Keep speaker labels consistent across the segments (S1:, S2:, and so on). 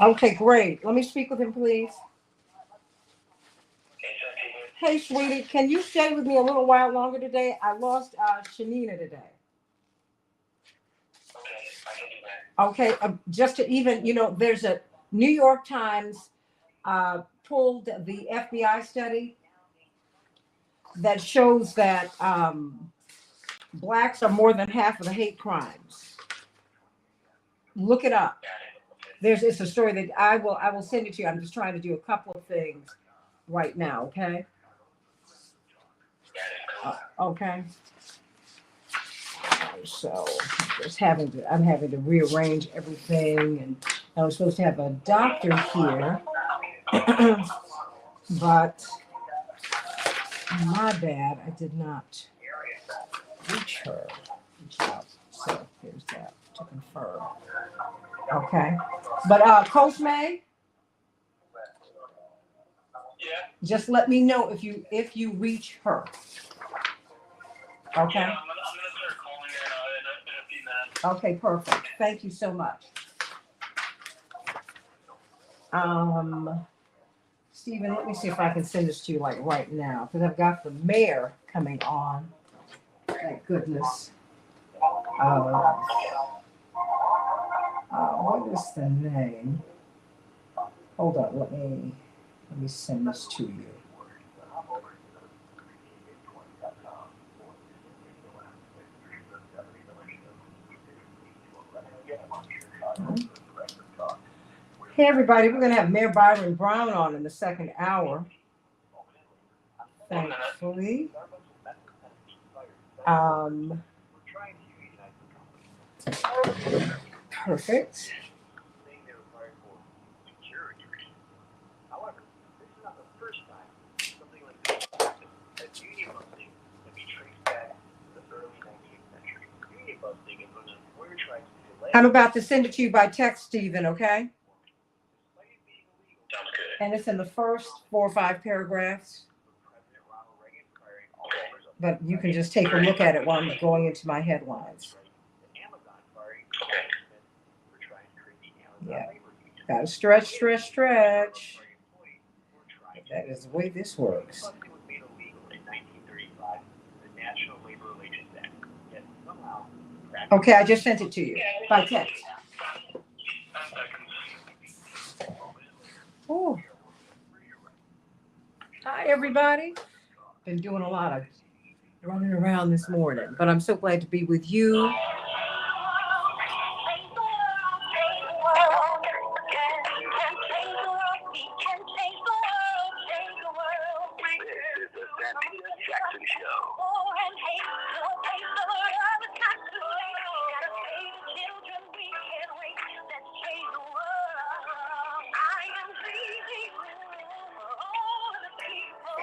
S1: Okay, great. Let me speak with him, please. Hey, sweetie, can you stay with me a little while longer today? I lost Shanina today. Okay, just to even, there's a New York Times pulled the FBI study that shows that blacks are more than half of the hate crimes. Look it up. It's a story that I will send it to you. I'm just trying to do a couple of things right now, okay? Okay. So I'm having to rearrange everything, and I was supposed to have a doctor here, but my bad, I did not reach out. So here's that to confirm. Okay, but Coach May, just let me know if you reach her. Okay. Yeah, I'm gonna start calling her in a few minutes. Okay, perfect. Thank you so much. Stephen, let me see if I can send this to you like right now, because I've got the mayor coming on. Thank goodness. What is the name? Hold on, let me send this to you. Hey everybody, we're going to have Mayor Byron Brown on in the second hour. Thankfully. Perfect. I'm about to send it to you by text, Stephen, okay? Sounds good. And it's in the first 4 or 5 paragraphs. But you can just take a look at it while I'm going into my headlines. Yeah. Gotta stretch. That is the way this works. Okay, I just sent it to you by text. Oh, hi everybody. Been doing a lot of running around this morning, but I'm so glad to be with you.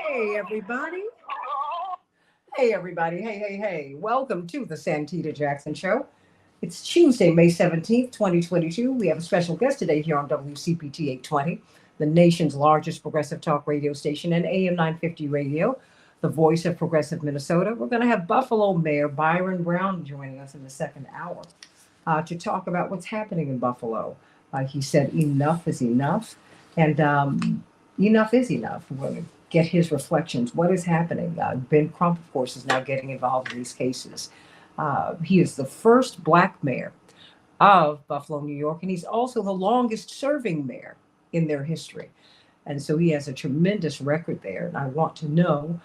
S1: Hey everybody. Hey everybody. Hey. Welcome to the Santita Jackson Show. It's Tuesday, May 17th, 2022. We have a special guest today here on WCPT 820, the nation's largest progressive talk radio station, and AM 950 radio, the voice of progressive Minnesota. We're going to have Buffalo Mayor Byron Brown joining us in the second hour to talk about what's happening in Buffalo. He said enough is enough, and enough is enough. We're going to get his reflections. What is happening? Ben Crump, of course, is now getting involved in these cases. He is the first black mayor of Buffalo, New York, and he's also the longest serving mayor in their history. And so he has a tremendous record there. And I want to know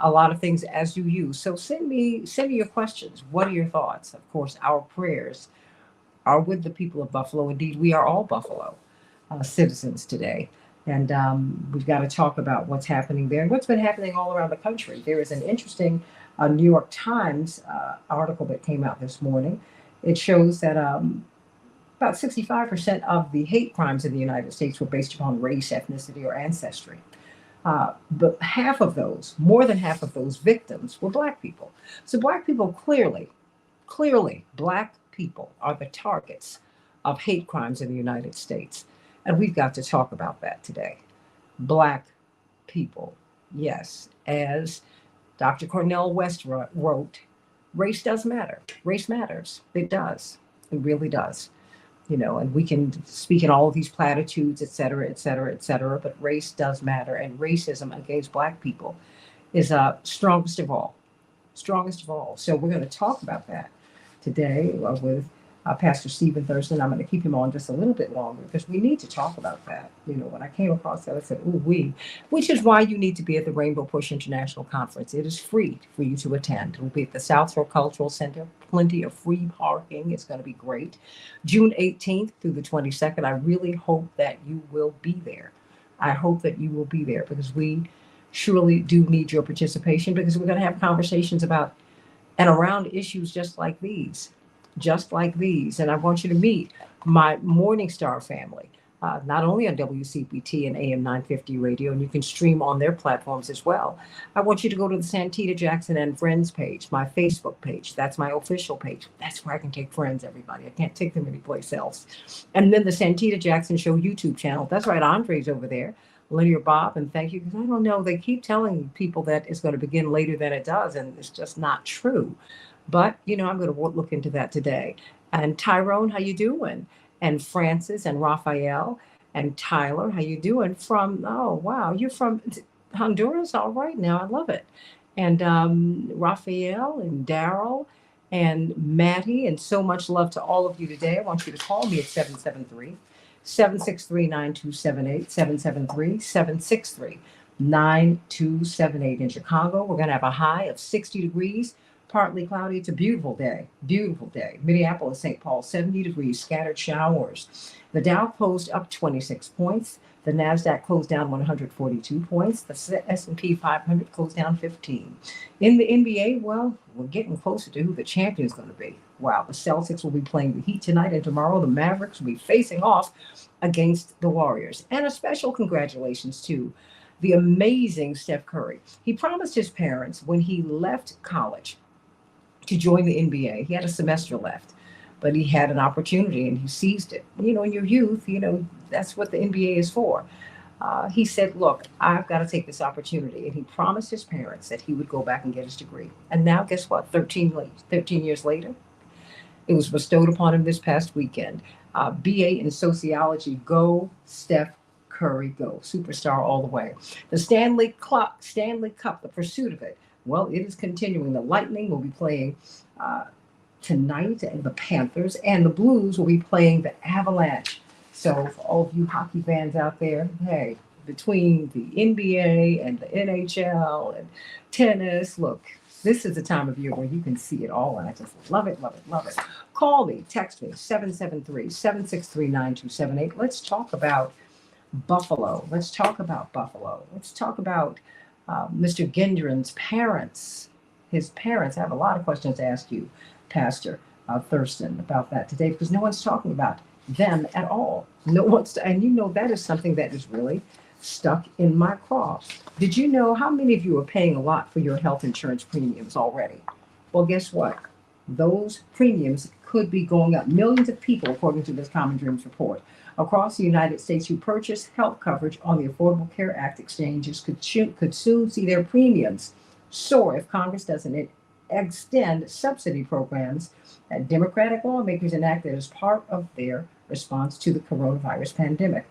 S1: a lot of things, as do you. So send me your questions. What are your thoughts? Of course, our prayers are with the people of Buffalo. Indeed, we are all Buffalo citizens today. And we've got to talk about what's happening there and what's been happening all around the country. There is an interesting New York Times article that came out this morning. It shows that about 65% of the hate crimes in the United States were based upon race, ethnicity, or ancestry. But half of those, more than half of those victims were black people. So black people clearly, black people are the targets of hate crimes in the United States. And we've got to talk about that today. Black people, yes, as Dr. Cornel West wrote, race does matter. Race matters. It does. It really does. You know, and we can speak in all of these platitudes, et cetera, but race does matter. And racism against black people is strongest of all. Strongest of all. So we're going to talk about that today with Pastor Stephen Thurston. I'm going to keep him on just a little bit longer because we need to talk about that. You know, when I came across that, I said, ooh, which is why you need to be at the Rainbow Push International Conference. It is free for you to attend. It will be at the South Shore Cultural Center. Plenty of free parking. It's going to be great. June 18th through the 22nd. I really hope that you will be there. I hope that you will be there because we surely do need your participation because we're going to have conversations about and around issues just like these. And I want you to meet my Morning Star family, not only on WCPT and AM 950 radio, and you can stream on their platforms as well. I want you to go to the Santita Jackson and Friends page, my Facebook page. That's my official page. That's where I can take friends, everybody. I can't take them anyplace else. And then the Santita Jackson Show YouTube channel. That's right, Andre's over there. Linear Bob, and thank you, because I don't know, they keep telling people that it's going to begin later than it does, and it's just not true. But, you know, I'm going to look into that today. And Tyrone, how you doing? And Francis and Raphael and Tyler, how you doing? From, oh, wow, you're from Honduras? All right, now I love it. And Raphael and Daryl and Maddie, and so much love to all of you today. I want you to call me at 773-763-9278, 773-763-9278 in Chicago. We're going to have a high of 60 degrees. Partly cloudy. It's a beautiful day. Minneapolis, St. Paul, 70 degrees, scattered showers. The Dow closed up 26 points. The NASDAQ closed down 142 points. The S&P 500 closed down 15. In the NBA, well, we're getting closer to who the champion is going to be. Wow, the Celtics will be playing the Heat tonight, and tomorrow the Mavericks will be facing off against the Warriors. And a special congratulations to the amazing Steph Curry. He promised his parents when he left college to join the NBA. He had a semester left, but he had an opportunity and he seized it. You know, in your youth, you know, that's what the NBA is for. He said, look, I've got to take this opportunity. And he promised his parents that he would go back and get his degree. And now guess what? 13 years later, it was bestowed upon him this past weekend. BA in sociology. Go, Steph Curry, go. Superstar all the way. The Stanley Cup, the pursuit of it. Well, it is continuing. The Lightning will be playing tonight, and the Panthers and the Blues will be playing the Avalanche. So for all of you hockey fans out there, hey, between the NBA and the NHL and tennis, look, this is the time of year where you can see it all, and I just love it, love it, love it. Call me, text me, 773-763-9278. Let's talk about Buffalo. Let's talk about Buffalo. Let's talk about Mr. Gendron's parents. His parents. I have a lot of questions to ask you, Pastor Thurston, about that today, because no one's talking about them at all. No one's, and you know that is something that is really stuck in my craw. Did you know how many of you are paying a lot for your health insurance premiums already? Well, guess what? Those premiums could be going up. Millions of people, according to this Common Dreams report, across the United States who purchase health coverage on the Affordable Care Act exchanges could soon see their premiums soar if Congress doesn't extend subsidy programs that Democratic lawmakers enacted as part of their response to the coronavirus pandemic.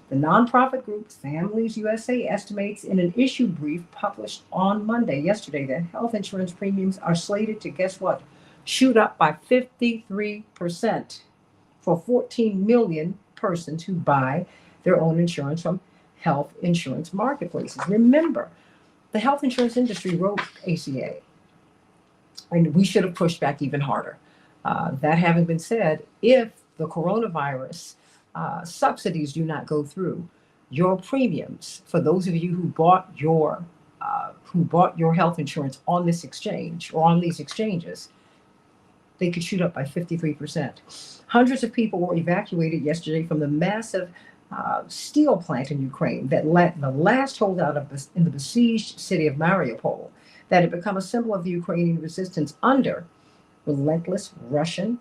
S1: The nonprofit group Families USA estimates in an issue brief published on Monday, yesterday, that health insurance premiums are slated to, guess what, shoot up by 53% for 14 million persons who buy their own insurance from health insurance marketplaces. Remember, the health insurance industry wrote ACA, and we should have pushed back even harder. That having been said, if the coronavirus subsidies do not go through, your premiums, for those of you who bought your health insurance on this exchange or on these exchanges, they could shoot up by 53%. Hundreds of people were evacuated yesterday from the massive steel plant in Ukraine that let the last holdout in the besieged city of Mariupol, that had become a symbol of the Ukrainian resistance under relentless Russian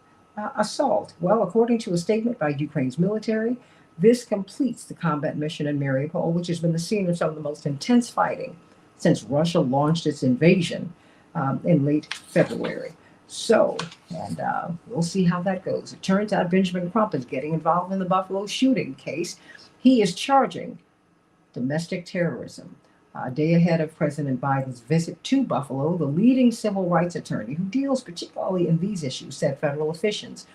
S1: assault. Well, according to a statement by Ukraine's military, this completes the combat mission in Mariupol, which has been the scene of some of the most intense fighting since Russia launched its invasion in late February. So, and we'll see how that goes. It turns out Benjamin Crump is getting involved in the Buffalo shooting case. He is charging domestic terrorism. A day ahead of President Biden's visit to Buffalo, the leading civil rights attorney who deals particularly in these issues said federal officials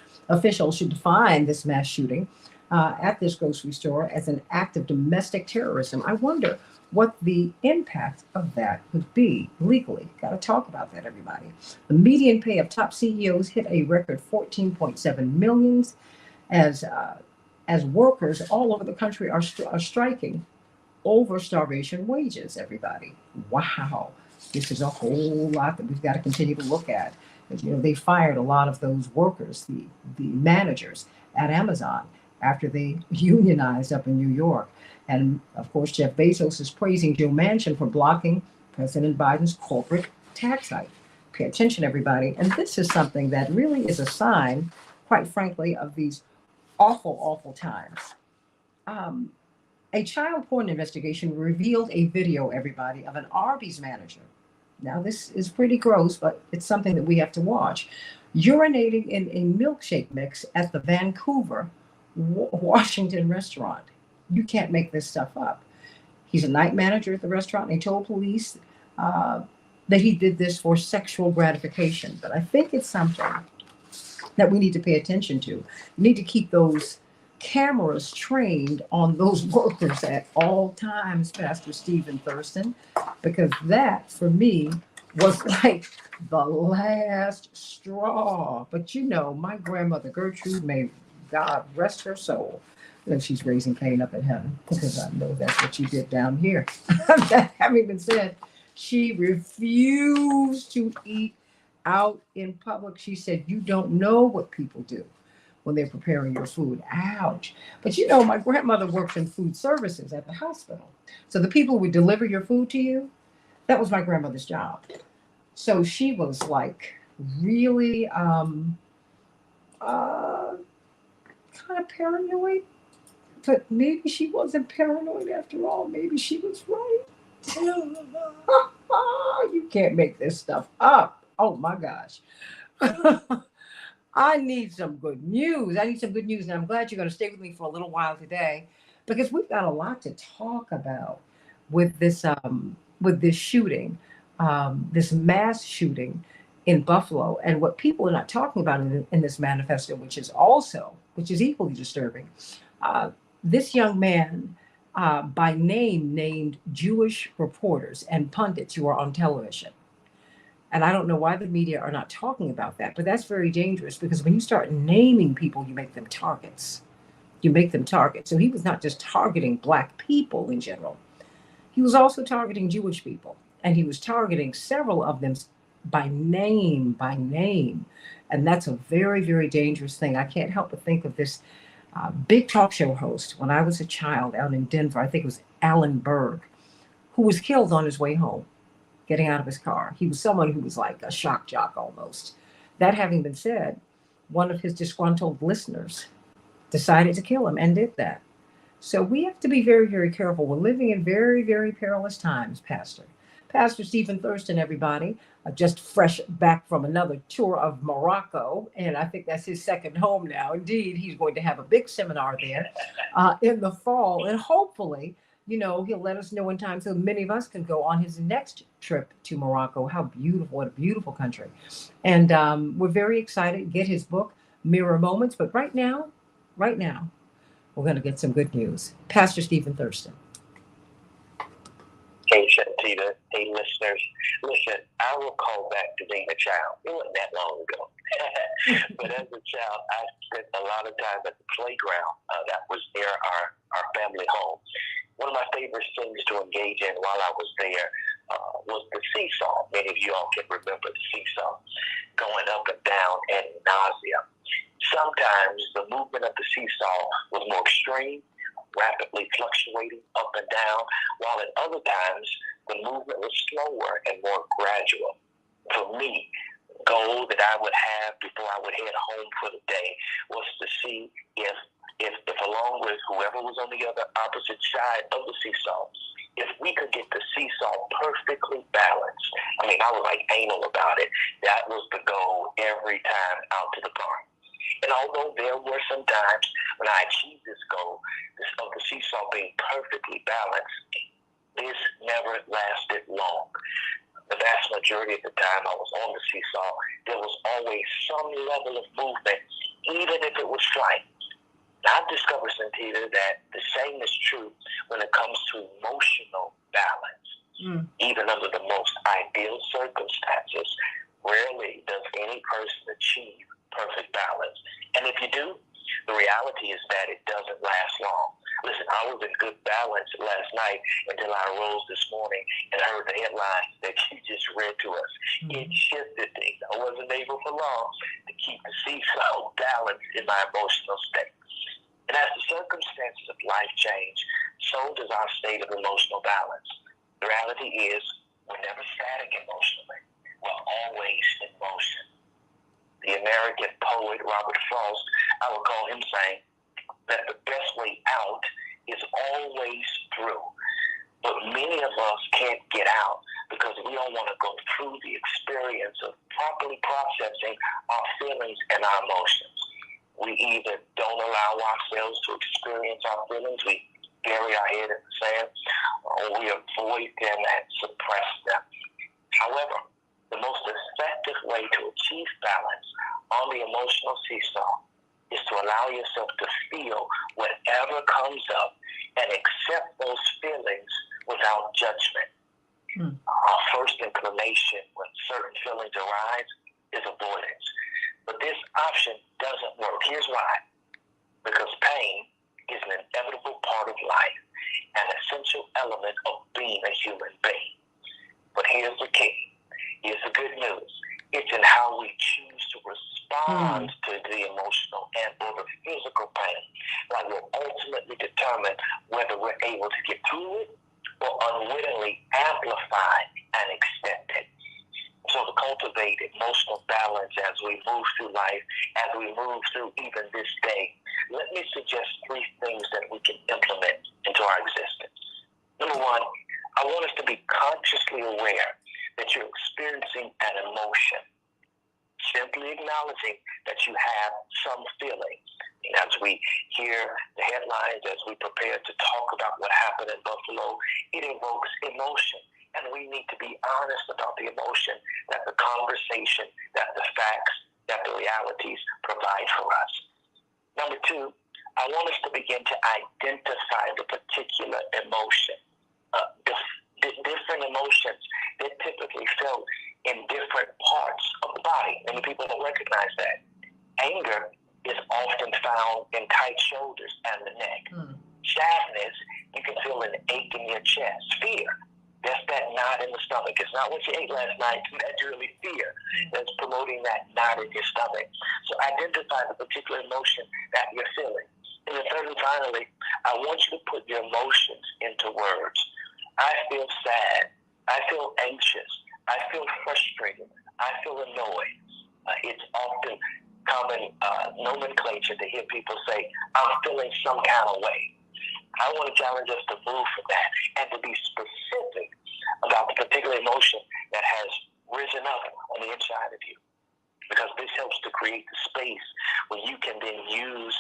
S1: should define this mass shooting at this grocery store as an act of domestic terrorism. I wonder what the impact of that would be legally. Got to talk about that, everybody. The median pay of top CEOs hit a record 14.7 million as workers all over the country are striking over starvation wages, everybody. Wow. This is a whole lot that we've got to continue to look at. You know, they fired a lot of those workers, the managers at Amazon, after they unionized up in New York. And of course, Jeff Bezos is praising Joe Manchin for blocking President Biden's corporate tax hike. Pay attention, everybody. And this is something that really is a sign, quite frankly, of these awful, awful times. A child porn investigation revealed a video, everybody, of an Arby's manager. Now, this is pretty gross, but it's something that we have to watch. Urinating in a milkshake mix at the Vancouver, Washington restaurant. You can't make this stuff up. He's a night manager at the restaurant, and he told police that he did this for sexual gratification. But I think it's something that we need to pay attention to. We need to keep those cameras trained on those workers at all times, Pastor Stephen Thurston, because that, for me, was like the last straw. But you know, my grandmother Gertrude, may God rest her soul, and she's raising Cain up in heaven, because I know that's what you did down here. That having been said, she refused to eat out in public. She said, "You don't know what people do when they're preparing your food." Ouch. But you know, my grandmother worked in food services at the hospital. So the people who would deliver your food to you, that was my grandmother's job. So she was like really kind of paranoid. But maybe she wasn't paranoid after all. Maybe she was right. You can't make this stuff up. Oh my gosh. I need some good news. And I'm glad you're going to stay with me for a little while today, because we've got a lot to talk about with this shooting, this mass shooting in Buffalo. And what people are not talking about in this manifesto, which is equally disturbing, uh, this young man by name named Jewish reporters and pundits who are on television. And I don't know why the media are not talking about that, but that's very dangerous because when you start naming people, you make them targets. You make them targets. So he was not just targeting Black people in general, he was also targeting Jewish people. And he was targeting several of them by name. And that's a very, very dangerous thing. I can't help but think of this big talk show host when I was a child out in Denver. I think it was Alan Berg, who was killed on his way home, getting out of his car. He was someone who was like a shock jock almost. That having been said, one of his disgruntled listeners decided to kill him and did that. So we have to be very, very careful. We're living in very, very perilous times, Pastor. Pastor Stephen Thurston, everybody, just fresh back from another tour of Morocco, and I think that's his second home now. Indeed, he's going to have a big seminar there in the fall, and hopefully, he'll let us know in time so many of us can go on his next trip to Morocco. How beautiful, what a beautiful country. And we're very excited to get his book, Mirror Moments. But right now, we're going to get some good news. Pastor Stephen Thurston.
S2: Hey, Santita. Hey, listeners. Listen, I will call back to being a child. It wasn't that long ago. But as a child, I spent a lot of time at the playground that was near our family home. One of my favorite things to engage in while I was there was the seesaw. Many of you all can remember the seesaw, going up and down ad nauseum. Sometimes the movement of the seesaw was more extreme, rapidly fluctuating up and down, while at other times the movement was slower and more gradual. For me, the goal that I would have before I would head home for the day was to see if along with whoever was on the other opposite side of the seesaw, if we could get the seesaw perfectly balanced. I mean, I was like anal about it. That was the goal every time out to the park. And although there were some times when I achieved this goal, of the seesaw being perfectly balanced, this never lasted long. The vast majority of the time I was on the seesaw, there was always some level of movement, even if it was flight. Now, I've discovered, Santita, that the same is true when it comes to emotional balance. Even under the most ideal circumstances, rarely does any person achieve perfect balance. And if you do, the reality is that it doesn't last long. Listen, I was in good balance last night until I arose this morning and heard the headline that you just read to us. It shifted things. I wasn't able for long to keep the seesaw balanced in my emotional state. And as the circumstances of life change, so does our state of emotional balance. The reality is we're never static emotionally. We're always in motion. The American poet Robert Frost, I would call him saying that the best way out is always through. But many of us can't get out because we don't want to go through the experience of properly processing our feelings and our emotions. We either don't allow ourselves to experience our feelings, we bury our head in the sand, or we avoid them and suppress them. However, the most effective way to achieve balance on the emotional seesaw is to allow yourself to feel whatever comes up and accept those feelings without judgment. Our first inclination when certain feelings arise is avoidance. But this option doesn't work. Here's why. Because pain is an inevitable part of life, an essential element of being a human being. But here's the key. Here's the good news. It's in how we choose to respond to the emotional and or the physical pain that will ultimately determine whether we're able to get through it or unwittingly amplify and extend it. So to cultivate emotional balance as we move through life, as we move through even this day, let me suggest 3 things that we can implement into our existence. Number 1, I want us to be consciously aware that you're experiencing an emotion. Simply acknowledging that you have some feeling. And as we hear the headlines, as we prepare to talk about what happened in Buffalo, it evokes emotion. And we need to be honest about the emotion that the conversation, that the facts, that the realities provide for us. Number two, I want us to begin to identify the particular emotion. Different emotions, they're typically felt in different parts of the body. Many people don't recognize that. Anger is often found in tight shoulders and the neck. Sadness, you can feel an ache in your chest. Fear, that's that knot in the stomach. It's not what you ate last night. That's really fear that's promoting that knot in your stomach. So identify the particular emotion that you're feeling. And then third and finally, I want you to put your emotions into words. I feel sad. I feel anxious. I feel frustrated. I feel annoyed. It's often common nomenclature to hear people say, I'm feeling some kind of way. I want to challenge us to move from that and to be specific about the particular emotion that has risen up on the inside of you. Because this helps to create the space where you can then use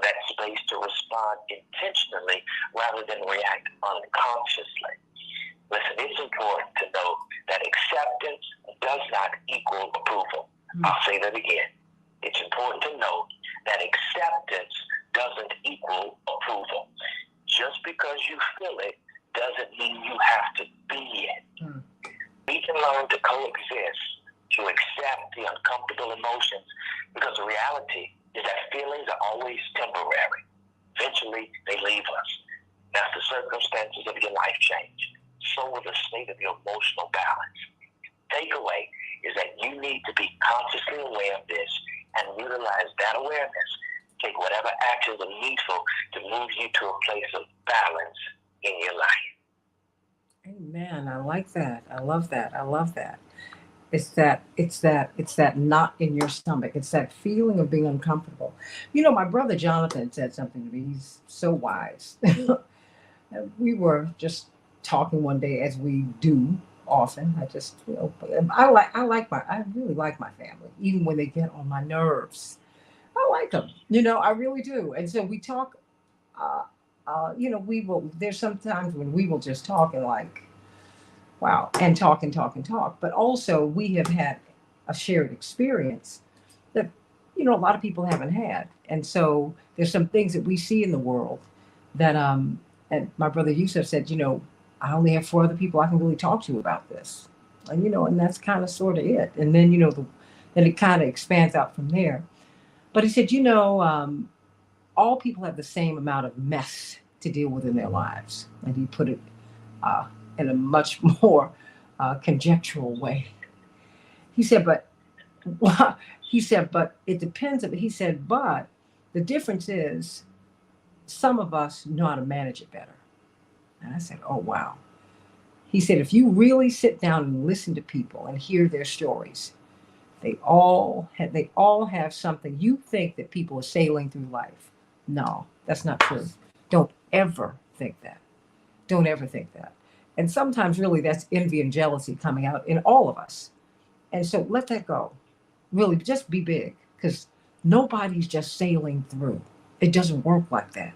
S2: that space to respond intentionally rather than react unconsciously. Listen, it's important to know that acceptance does not equal approval. I'll say that again. It's important to know that acceptance doesn't equal approval. Just because you feel it doesn't mean you have to be it. We can learn to coexist, to accept the uncomfortable emotions, because the reality is that feelings are always temporary. Eventually, they leave us. As the circumstances of your life change, so will the state of your emotional balance. Takeaway is that you need to be consciously aware of this and utilize that awareness. Take whatever actions are needful to move you to a place of balance in your life.
S1: Amen. I like that. I love that. I love that. It's that knot in your stomach. It's that feeling of being uncomfortable. You know, my brother Jonathan said something to me. He's so wise. We were just talking one day, as we do often. I really like my family, even when they get on my nerves. I like them. I really do. And so we talk. There's sometimes when we will just talk and like, wow, and talk and talk and talk. But also, we have had a shared experience that, a lot of people haven't had. And so there's some things that we see in the world that, and my brother Yusuf said, I only have 4 other people I can really talk to about this. And that's kind of sort of it. And then, then it kind of expands out from there. But he said, all people have the same amount of mess to deal with in their lives. And he put it in a much more conjectural way. He said, but it depends. He said, but the difference is some of us know how to manage it better. And I said, oh, wow. He said, if you really sit down and listen to people and hear their stories, they all have something. You think that people are sailing through life. No, that's not true. Don't ever think that. Don't ever think that. And sometimes really that's envy and jealousy coming out in all of us. And so let that go. Really, just be big, because nobody's just sailing through. It doesn't work like that.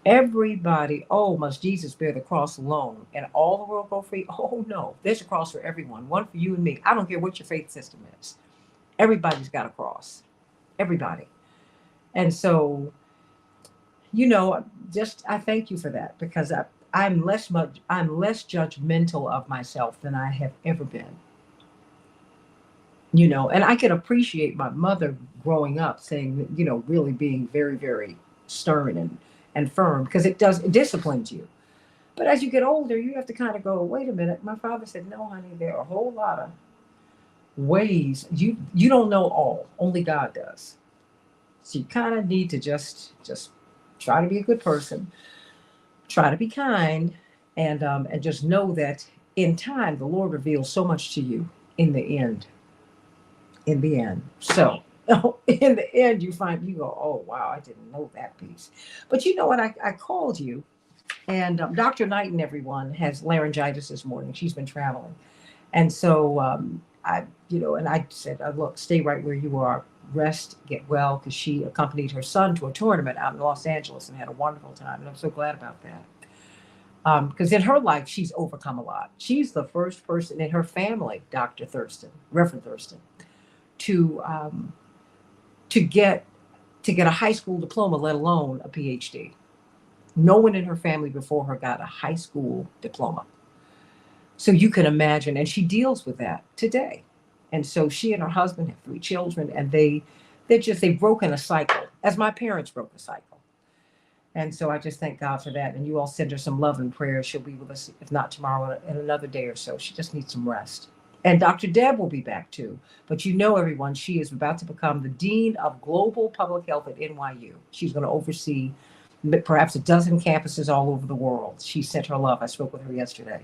S1: Everybody, must Jesus bear the cross alone and all the world go free? Oh, no. There's a cross for everyone. One for you and me. I don't care what your faith system is. Everybody's got a cross. Everybody. And so, I thank you for that, because I'm less judgmental of myself than I have ever been. And I can appreciate my mother growing up saying, really being very, very stern and firm, because it disciplines you. But as you get older, you have to kind of go, wait a minute. My father said, no, honey, there are a whole lot of ways. You don't know all. Only God does. So you kind of need to just try to be a good person, try to be kind, and just know that in time, the Lord reveals so much to you in the end. In the end. So in the end, you go, oh, wow, I didn't know that piece. But you know what? I called you, and Dr. Knight and everyone has laryngitis this morning. She's been traveling. And so I said, look, stay right where you are. Rest, get well, because she accompanied her son to a tournament out in Los Angeles and had a wonderful time. And I'm so glad about that. Because in her life, she's overcome a lot. She's the first person in her family, Dr. Thurston, Reverend Thurston, to to get a high school diploma, let alone a PhD. No one in her family before her got a high school diploma. So you can imagine, and she deals with that today. And so she and her husband have 3 children, and they've broken a cycle, as my parents broke a cycle. And so I just thank God for that. And you all send her some love and prayers. She'll be with us, if not tomorrow, in another day or so. She just needs some rest. And Dr. Deb will be back too. But you know, everyone, she is about to become the Dean of Global Public Health at NYU. She's going to oversee perhaps a dozen campuses all over the world. She sent her love. I spoke with her yesterday.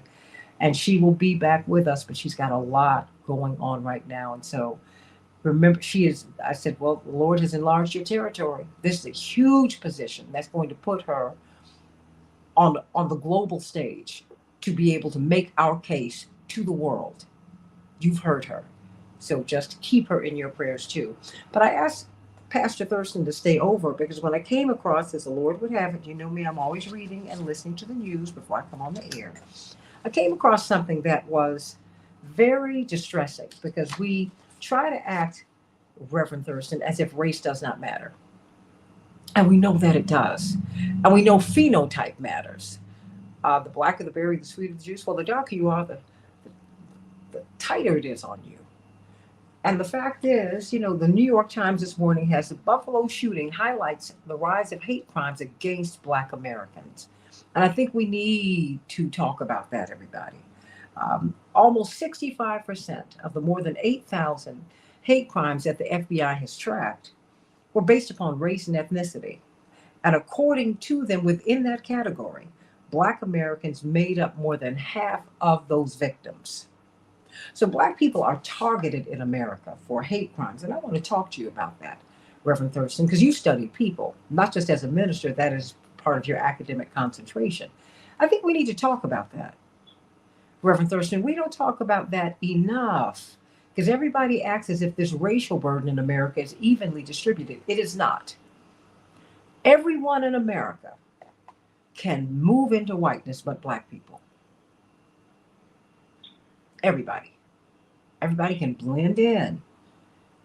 S1: And she will be back with us, but she's got a lot going on right now. And so remember, I said, well, the Lord has enlarged your territory. This is a huge position that's going to put her on the global stage to be able to make our case to the world. You've heard her. So just keep her in your prayers too. But I asked Pastor Thurston to stay over because when I came across, as the Lord would have it, you know me, I'm always reading and listening to the news before I come on the air. I came across something that was very distressing because we try to act, Reverend Thurston, as if race does not matter. And we know that it does. And we know phenotype matters. The blacker the berry, the sweeter the juice. Well, the darker you are, the tighter it is on you. And the fact is, the New York Times this morning has the BuffaloShooting highlights the rise of hate crimes against Black Americans. And I think we need to talk about that, everybody. Almost 65% of the more than 8,000 hate crimes that the FBI has tracked were based upon race and ethnicity. And according to them, within that category, Black Americans made up more than half of those victims. So Black people are targeted in America for hate crimes. And I want to talk to you about that, Reverend Thurston, because you study people, not just as a minister, that is part of your academic concentration. I think we need to talk about that. Reverend Thurston, we don't talk about that enough because everybody acts as if this racial burden in America is evenly distributed. It is not. Everyone in America can move into whiteness but Black people. Everybody. Everybody can blend in.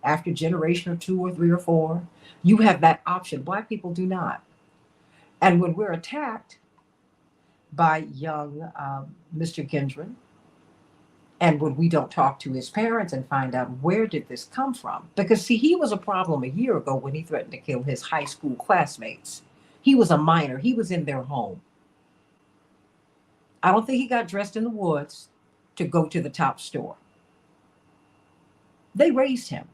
S1: After a generation or 2 or 3 or 4, you have that option. Black people do not. And when we're attacked by young Mr. Gendron, and when we don't talk to his parents and find out where did this come from, because see, he was a problem a year ago when he threatened to kill his high school classmates. He was a minor. He was in their home. I don't think he got dressed in the woods to go to the top store. They raised him.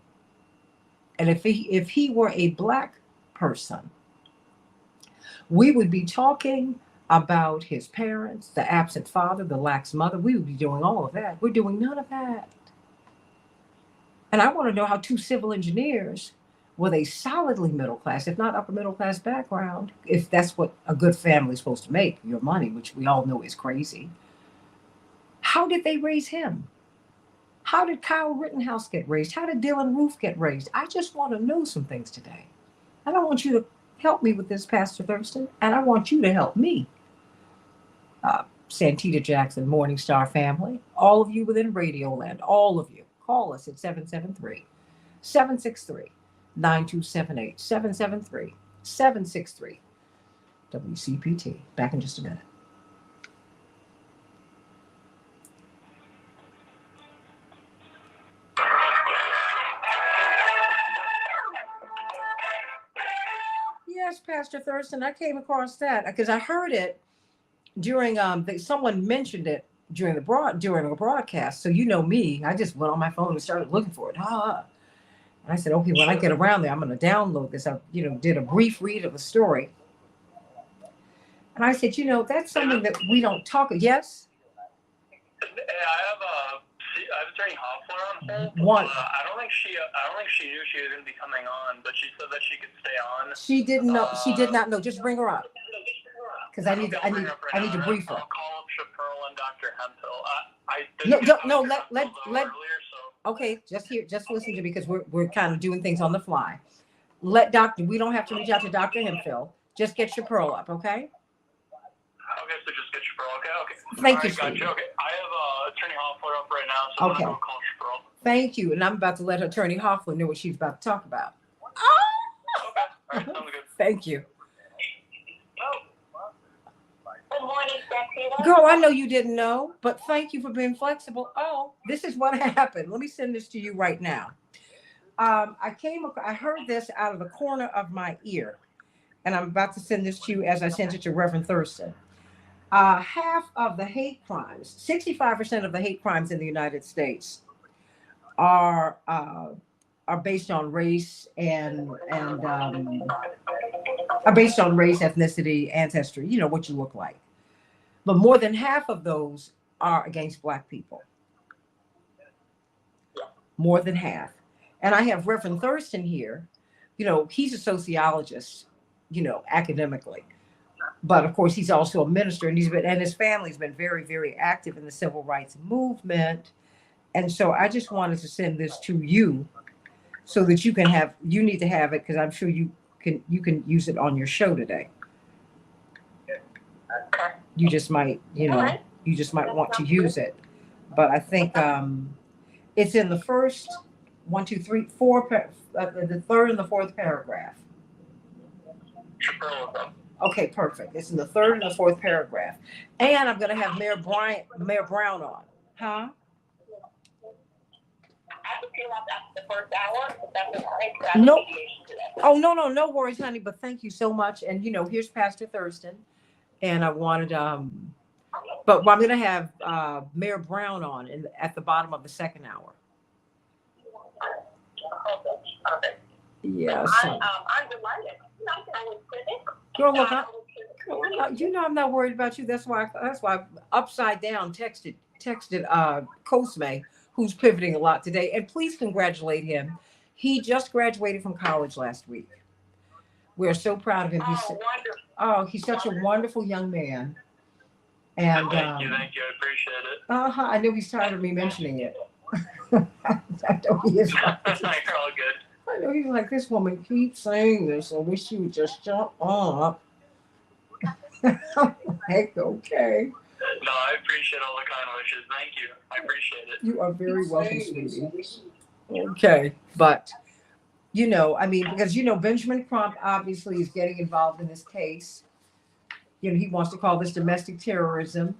S1: And if he were a Black person, we would be talking about his parents, the absent father, the lax mother. We would be doing all of that. We're doing none of that. And I want to know how 2 civil engineers with a solidly middle class, if not upper middle class background, if that's what a good family is supposed to make, your money, which we all know is crazy. How did they raise him? How did Kyle Rittenhouse get raised? How did Dylan Roof get raised? I just want to know some things today. I don't want you to help me with this, Pastor Thurston, and I want you to help me. Santita Jackson, Morning Star family, all of you within Radioland, all of you, call us at 773-763-9278, 773-763 WCPT. Back in just a minute. Yes, Pastor Thurston, I came across that because I heard it during someone mentioned it during a broadcast. So you know me, I just went on my phone and started looking for it. And I said, okay, when I get around there, I'm going to download this. I did a brief read of the story. And I said, that's something that we don't talk. Yes.
S3: I have Attorney Hoffler on
S1: hold.
S3: I don't think she knew she was going to be coming on, but she said that she could stay on.
S1: She didn't know. She did not know. Just bring her up. Because I need to brief her.
S3: I'll call up Chaparral and Dr. Hemphill.
S1: Okay, just listen to me because we're kind of doing things on the fly. We don't have to reach out to Dr. Hemphill. Just get Chaparral up, okay?
S3: Okay, so just get Sproul. Okay.
S1: Thank you,
S3: All right,
S1: Steve.
S3: gotcha. Okay, I have Attorney Hoffler up right now, so
S1: Okay.
S3: I'm going to call Sproul.
S1: Thank you. And I'm about to let Attorney Hoffler know what she's about to talk about.
S3: Okay, all right, sounds good.
S1: Thank you.
S2: Good morning, Santita.
S1: Girl, I know you didn't know, but thank you for being flexible. Oh, this is what happened. Let me send this to you right now. I heard this out of the corner of my ear, and I'm about to send this to you as I sent it to Reverend Thurston. Half of the hate crimes, 65% of the hate crimes in the United States are based on race and are based on race, ethnicity, ancestry, you know, what you look like. But more than half of those are against Black people. More than half. And I have Reverend Thurston here. You know, he's a sociologist, you know, academically. But of course, he's also a minister, and his family's been very, very active in the civil rights movement. And so I just wanted to send this to you so that you need to have it, because I'm sure you can use it on your show today. You just might, you know, you just might want to use it. But I think it's in the first 1, 2, 3, 4, the third and the fourth paragraph. Okay, perfect. It's in the third and the fourth paragraph. And I'm going to have Mayor Brown on. Huh?
S2: The first hour,
S1: No. Oh, no worries, honey. But thank you so much. And, you know, here's Pastor Thurston. And I wanted, but I'm going to have Mayor Brown on at the bottom of the second hour.
S2: Okay.
S1: Yeah.
S2: So
S1: So.
S2: I'm delighted.
S1: Girl, look, you know I'm not worried about you. That's why Upside Down texted Cosme, who's pivoting a lot today. And please congratulate him. He just graduated from college last week. We're so proud of him. He's such a wonderful young man. And
S3: thank you. I appreciate it.
S1: I know he's tired of me mentioning it. I know he is.
S3: You're all good.
S1: I know he's like, this woman keeps saying this. I wish she would just jump up. I'm like, okay.
S3: No, I appreciate all the kind wishes. Thank you. I appreciate it.
S1: You are very welcome, sweetie. Okay, but you know, I mean, because you know, Benjamin Crump obviously is getting involved in this case. You know, he wants to call this domestic terrorism.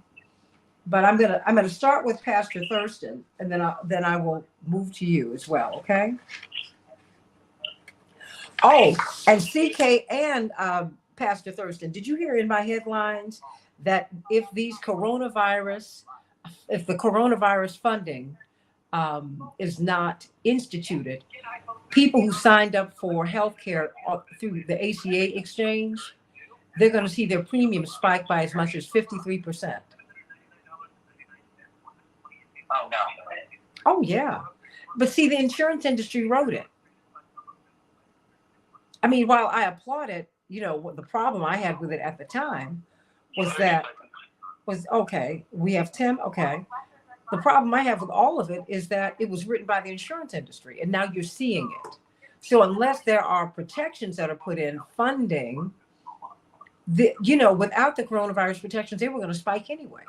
S1: But I'm gonna start with Pastor Thurston, and then I will move to you as well. Okay. Oh, and CK and Pastor Thurston, did you hear in my headlines that if the coronavirus funding is not instituted, people who signed up for healthcare through the ACA exchange, they're going to see their premiums spike by as much as 53%.
S2: Oh, no.
S1: Oh, yeah. But see, the insurance industry wrote it. I mean, while I applaud it, you know, what the problem I had with it at the time was okay, we have Tim. Okay. The problem I have with all of it is that it was written by the insurance industry, and now you're seeing it. So unless there are protections that are put in funding, without the coronavirus protections, they were going to spike anyway.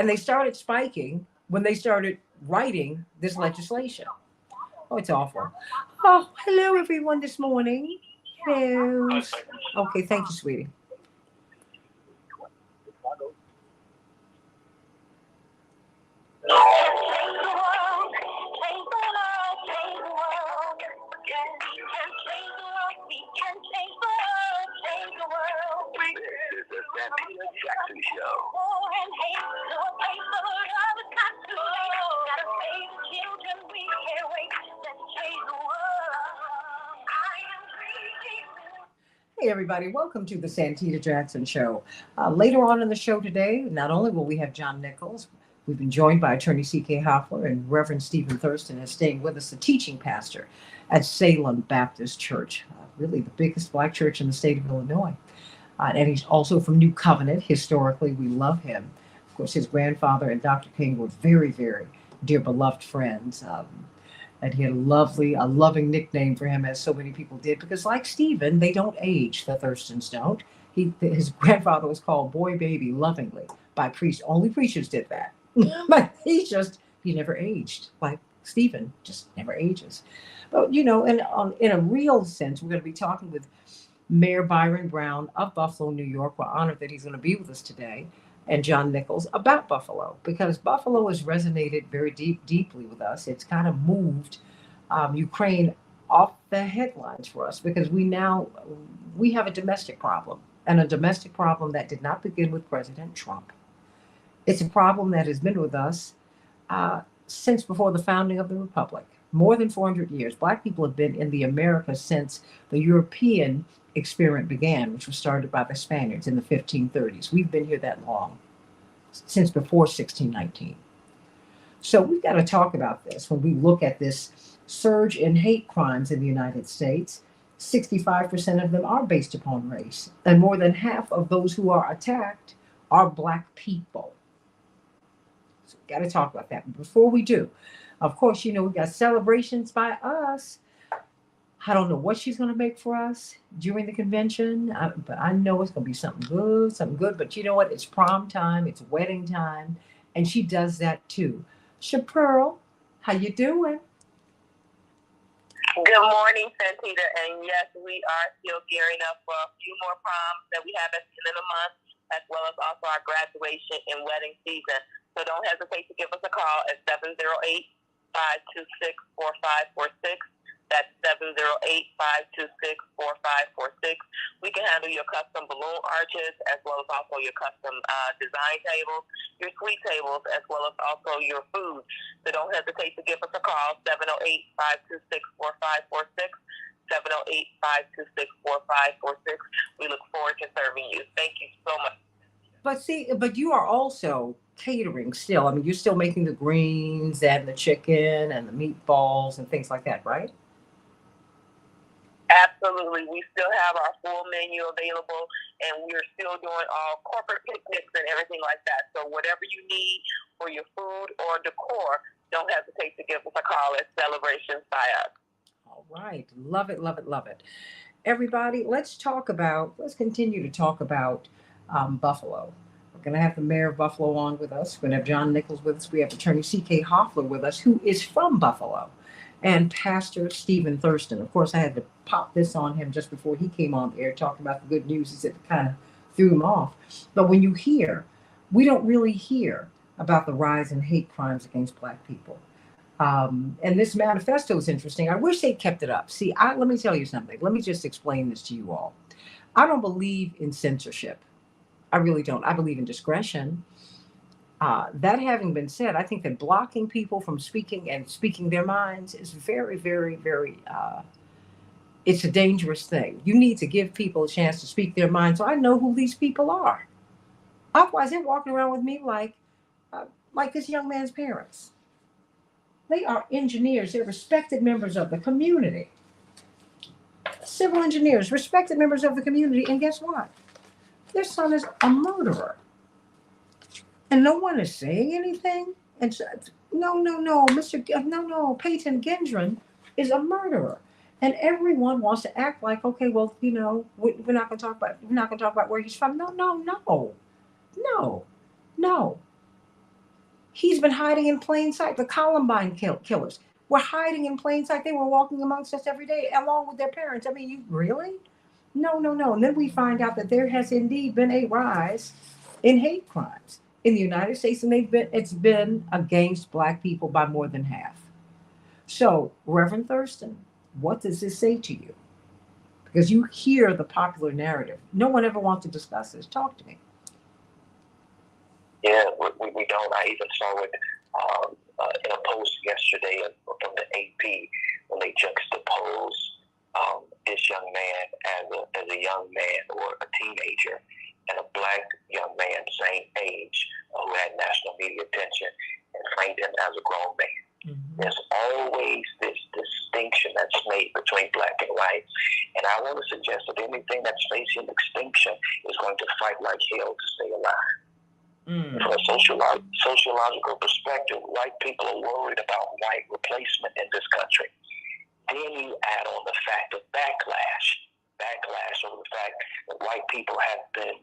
S1: And they started spiking when they started writing this legislation. Oh, it's awful. Oh, hello, everyone, this morning. Hello. Okay, thank you, sweetie.
S2: This is the Santita Jackson Show.
S1: Hey, everybody. Welcome to the Santita Jackson Show. Later on in the show today, not only will we have John Nichols, we've been joined by Attorney C.K. Hoffler, and Reverend Stephen Thurston is staying with us, the teaching pastor at Salem Baptist Church, really the biggest Black church in the state of Illinois. And he's also from New Covenant. Historically, we love him. Of course, his grandfather and Dr. King were very, very dear, beloved friends. And he had a loving nickname for him, as so many people did, because like Stephen, they don't age, the Thurstons don't. His grandfather was called Boy Baby lovingly by priests. Only preachers did that. But he never aged. Like Stephen just never ages. But in a real sense, we're going to be talking with Mayor Byron Brown of Buffalo, New York. We're honored that he's going to be with us today, and John Nichols about Buffalo, because Buffalo has resonated very deeply with us. It's kind of moved Ukraine off the headlines for us because we have a domestic problem, and a domestic problem that did not begin with President Trump. It's a problem that has been with us since before the founding of the Republic. More than 400 years. Black people have been in the Americas since the European experiment began, which was started by the Spaniards in the 1530s. We've been here that long, since before 1619. So we've got to talk about this when we look at this surge in hate crimes in the United States. 65% of them are based upon race, and more than half of those who are attacked are Black people. So we've got to talk about that. But before we do, of course, we've got celebrations by us. I don't know what she's going to make for us during the convention, but I know it's going to be something good. But you know what? It's prom time. It's wedding time. And she does that too. Chapearl, how you doing?
S4: Good morning, Santita. And yes, we are still gearing up for a few more proms that we have at the end of the month, as well as also our graduation and wedding season. So don't hesitate to give us a call at 708-526-4546. That's 708-526-4546. We can handle your custom balloon arches, as well as also your custom design tables, your suite tables, as well as also your food. So don't hesitate to give us a call, 708-526-4546. 708-526-4546. We look forward to serving you. Thank you so much.
S1: But you are also catering still. I mean, you're still making the greens and the chicken and the meatballs and things like that, right?
S4: Absolutely. We still have our full menu available, and we're still doing all corporate picnics and everything like that. So whatever you need for your food or decor, don't hesitate to give us a call at Celebrations by Us.
S1: All right. Love it, love it, love it. Everybody, let's continue to talk about Buffalo. We're going to have the mayor of Buffalo on with us. We're going to have John Nichols with us. We have attorney C.K. Hoffler with us, who is from Buffalo, and Pastor Stephen Thurston. Of course, I had to pop this on him just before he came on the air talking about the good news. He said it kind of threw him off. But when you hear, we don't really hear about the rise in hate crimes against Black people. And this manifesto is interesting. I wish they kept it up. See, let me tell you something. Let me just explain this to you all. I don't believe in censorship. I really don't. I believe in discretion. That having been said, I think that blocking people from speaking their minds is very, very, very, it's a dangerous thing. You need to give people a chance to speak their mind so I know who these people are. Otherwise, they're walking around with me like this young man's parents. They are engineers. They're respected members of the community. Civil engineers, respected members of the community. And guess what? Their son is a murderer. And no one is saying anything. And so, no, Peyton Gendron is a murderer. And everyone wants to act like, okay, well, we're not going to talk about where he's from. No. He's been hiding in plain sight. The Columbine killers were hiding in plain sight. They were walking amongst us every day, along with their parents. I mean, you really? No. And then we find out that there has indeed been a rise in hate crimes in the United States, and it's been against Black people by more than half. So, Reverend Thurston, what does this say to you? Because you hear the popular narrative. No one ever wants to discuss this. Talk to me.
S2: Yeah, we don't. I even saw it in a post yesterday from the AP when they juxtapose this young man as a young man or a teenager and a Black young man, same age, who had national media attention, and framed him as a grown man. Mm-hmm. There's always this distinction that's made between Black and white, and I want to suggest that anything that's facing extinction is going to fight like hell to stay alive. From a sociological perspective, white people are worried about white replacement in this country. Then you add on the fact of backlash backlash over the fact that white people have been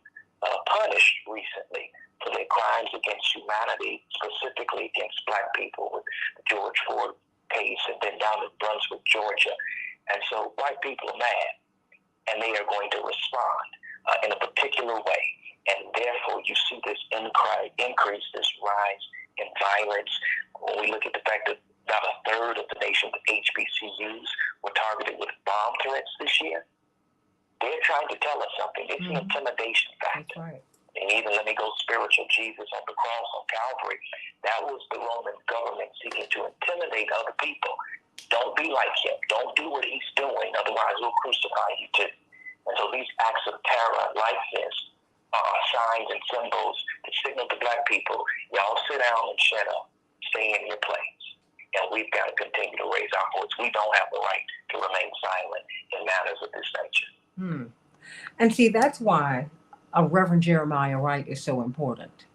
S2: punished recently for their crimes against humanity, specifically against black people with the George Floyd case and then down in Brunswick, Georgia. And so white people are mad, and they are going to respond in a particular way. And therefore, you see this increase, this rise in violence. When we look at the fact that about a third of the nation's HBCUs were targeted with bomb threats this year, they're trying to tell us something. It's an intimidation factor.
S1: That's right.
S2: And even let me go spiritual. Jesus on the cross on Calvary, that was the Roman government seeking to intimidate other people. Don't be like him. Don't do what he's doing. Otherwise, we'll crucify you too. And so these acts of terror like this are signs and symbols to signal to black people, y'all sit down and shut up. Stay in your place. And we've got to continue to raise our voice. We don't have the right to remain silent in matters of this nature.
S1: And see, that's why a Reverend Jeremiah Wright is so important.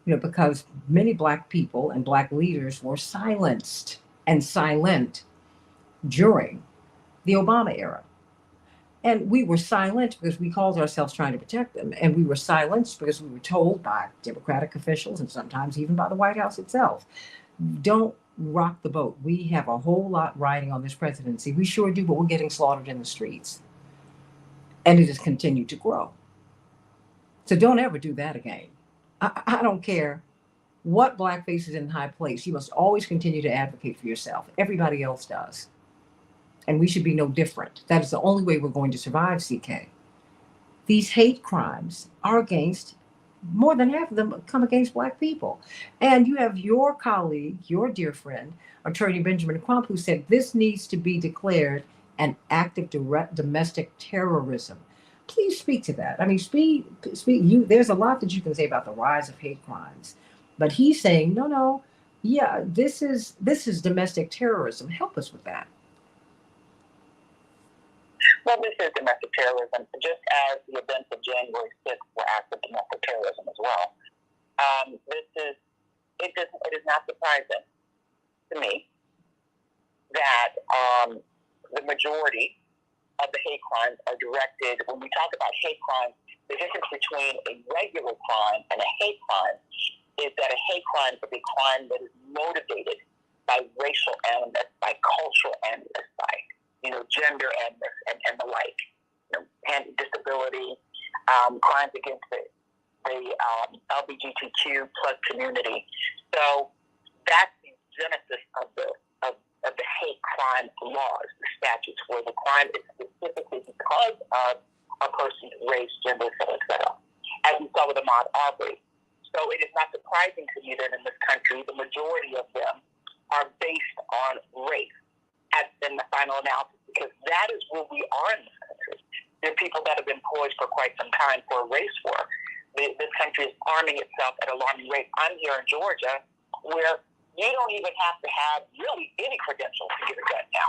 S1: You know, because many black people and black leaders were silenced and silent during the Obama era. And we were silent because we called ourselves trying to protect them. And we were silenced because we were told by Democratic officials and sometimes even by the White House itself, don't rock the boat. We have a whole lot riding on this presidency. We sure do, but we're getting slaughtered in the streets. And it has continued to grow. So don't ever do that again. I don't care what blackface is in high place. You must always continue to advocate for yourself. Everybody else does. And we should be no different. That is the only way we're going to survive, CK. These hate crimes are against, more than half of them come against black people. And you have your colleague, your dear friend, Attorney Benjamin Crump, who said this needs to be declared an act of direct domestic terrorism. Please speak to that. I mean, speak. You. There's a lot that you can say about the rise of hate crimes, but he's saying, no, yeah, this is domestic terrorism. Help us with that.
S4: Well, this is domestic terrorism, just as the events of January 6th were acts of domestic terrorism as well. It is not surprising to me that the majority of the hate crimes are directed. When we talk about hate crimes, the difference between a regular crime and a hate crime is that a hate crime is a crime that is motivated by racial animus, by cultural animus, by gender animus, and the like. And disability, crimes against the LGBTQ plus community. So that's the genesis of the hate crime laws, the statutes, where the crime is specifically because of a person's race, gender, etc., as we saw with Ahmaud Arbery. So it is not surprising to me that in this country, the majority of them are based on race in the final analysis, because that is where we are in this country. There are people that have been poised for quite some time for a race war. This country is arming itself at alarming rates. I'm here in Georgia, where you don't even have to have really any credentials to get a gun now.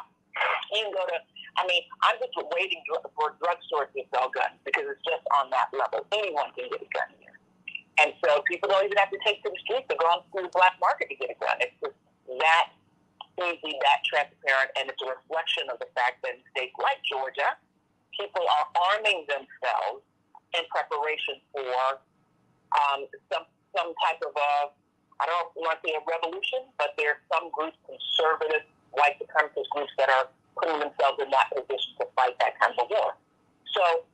S4: You can go to, I'm just waiting for drugstores to sell guns because it's just on that level. Anyone can get a gun here. And so people don't even have to take to the streets to go on through the black market to get a gun. It's just that easy, that transparent, and it's a reflection of the fact that in states like Georgia, people are arming themselves in preparation for some type of I don't want to say a revolution, but there are some groups, conservative white supremacist groups, that are putting themselves in that position to fight that kind of war. So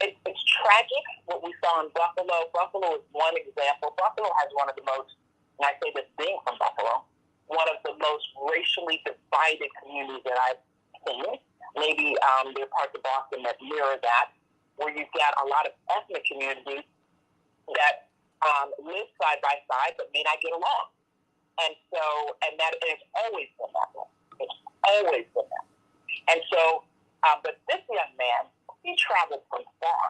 S4: it's tragic what we saw in Buffalo. Buffalo is one example. Buffalo has one of the most, and I say this being from Buffalo, one of the most racially divided communities that I've seen. Maybe there are parts of Boston that mirror that, where you've got a lot of ethnic communities that live side by side but may not get along. And it's always been that way. It's always been that. And so, but this young man, he traveled from far.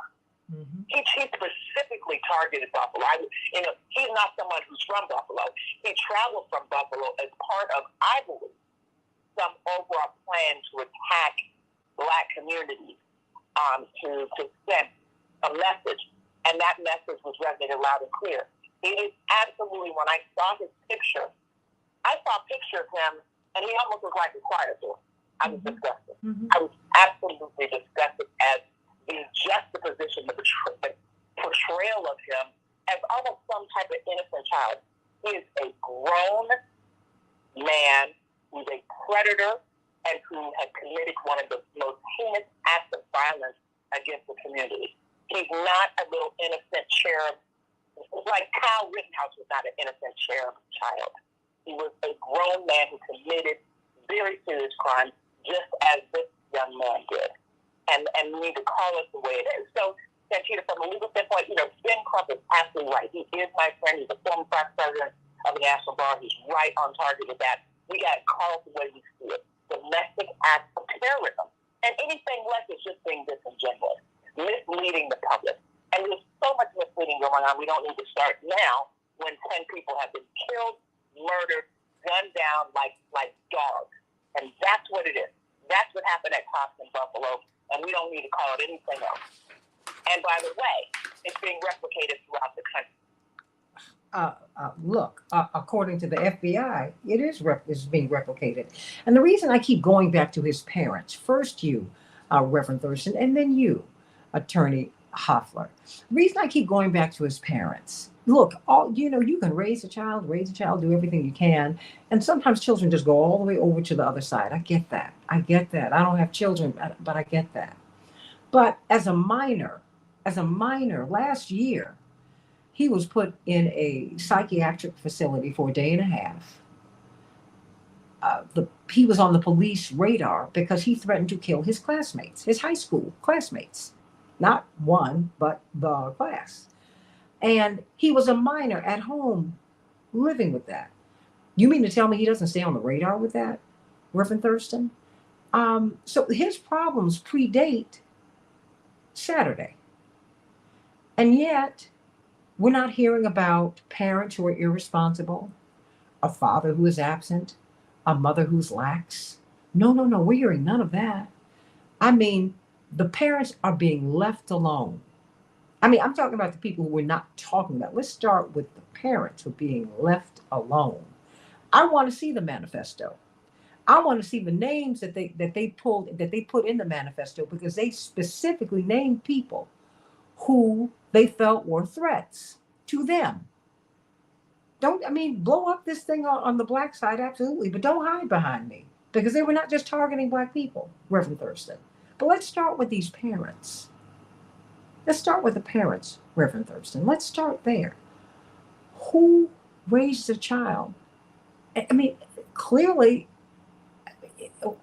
S4: Mm-hmm. He specifically targeted Buffalo. He's not someone who's from Buffalo. He traveled from Buffalo as part of, I believe, some overall plan to attack black communities, to send a message. And that message was resonated loud and clear. It is absolutely, when I saw his picture, I saw a picture of him, and he almost looked like a choir boy. I was disgusted. Mm-hmm. I was absolutely discuss it as the juxtaposition, the portrayal of him as almost some type of innocent child. He is a grown man who's a predator and who had committed one of the most heinous acts of violence against the community. He's not a little innocent cherub. Like Kyle Rittenhouse was not an innocent cherub child. He was a grown man who committed very serious crimes, just as this young man did. And we need to call it the way it is. So, Santita, from a legal standpoint, Ben Crump is absolutely right. He is my friend. He's a former vice president of the National Bar. He's right on target with that. We got to call it the way we see it. Domestic acts of terrorism. And anything less is just being disingenuous, misleading the public. And there's so much misleading going on. We don't need to start now when 10 people have been killed, murdered, gunned down like dogs. And that's what it is. That's what happened at Cops in Buffalo. And we don't need to call it anything else. And by the way, it's being replicated throughout the country.
S1: Look, according to the FBI, it is being replicated. And the reason I keep going back to his parents, first you, Reverend Thurston, and then you, Attorney Hoffler. The reason I keep going back to his parents, look, you can raise a child, do everything you can. And sometimes children just go all the way over to the other side. I get that. I don't have children, but I get that. But as a minor, last year, he was put in a psychiatric facility for a day and a half. He was on the police radar because he threatened to kill his classmates, his high school classmates. Not one, but the class. And he was a minor at home living with that. You mean to tell me he doesn't stay on the radar with that, Reverend Thurston? So his problems predate Saturday. And yet, we're not hearing about parents who are irresponsible, a father who is absent, a mother who's lax. No, we're hearing none of that. I mean, the parents are being left alone. I mean, I'm talking about the people who we're not talking about. Let's start with the parents who are being left alone. I want to see the manifesto. I want to see the names that they put in the manifesto, because they specifically named people who they felt were threats to them. Blow up this thing on the black side, absolutely, but don't hide behind me, because they were not just targeting black people, Reverend Thurston. But let's start with these parents. Let's start with the parents, Reverend Thurston. Let's start there. Who raised a child? I mean, clearly,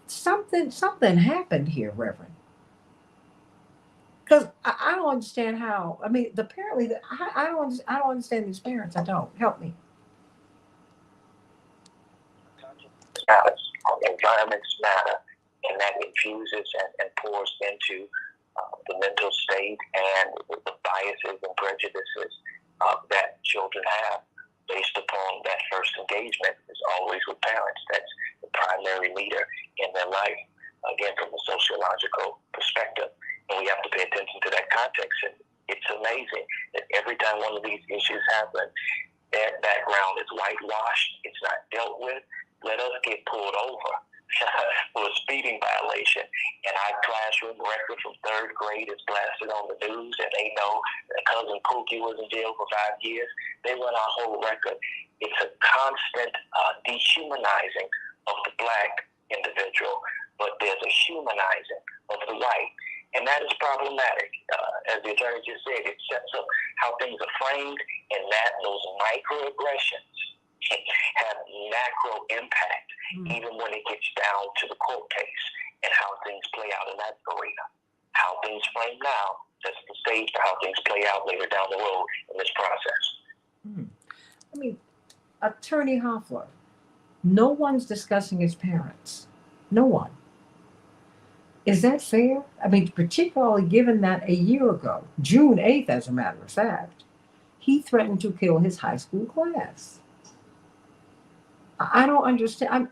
S1: something happened here, Reverend. Because I don't understand how. I mean, I don't understand these parents. I don't. Help me.
S2: Environments matter, and that infuses and pours into the mental state and the biases and prejudices that children have based upon that first engagement is always with parents. That's the primary leader in their life, again, from a sociological perspective. And we have to pay attention to that context. And it's amazing that every time one of these issues happen, their background is whitewashed, it's not dealt with. Let us get pulled over for a speeding violation, and our classroom record from third grade is blasted on the news, and they know that cousin Pookie was in jail for 5 years. They run our whole record. It's a constant dehumanizing of the black individual, but there's a humanizing of the white, and that is problematic. As the attorney just said, it sets up how things are framed, and that those microaggressions have macro impact, even when it gets down to the court case and how things play out in that arena. How things frame now sets the stage for how things play out later down the road in this process.
S1: I mean, Attorney Hoffler, no one's discussing his parents. No one. Is that fair? I mean, particularly given that a year ago, June 8th, as a matter of fact, he threatened to kill his high school class. I don't understand.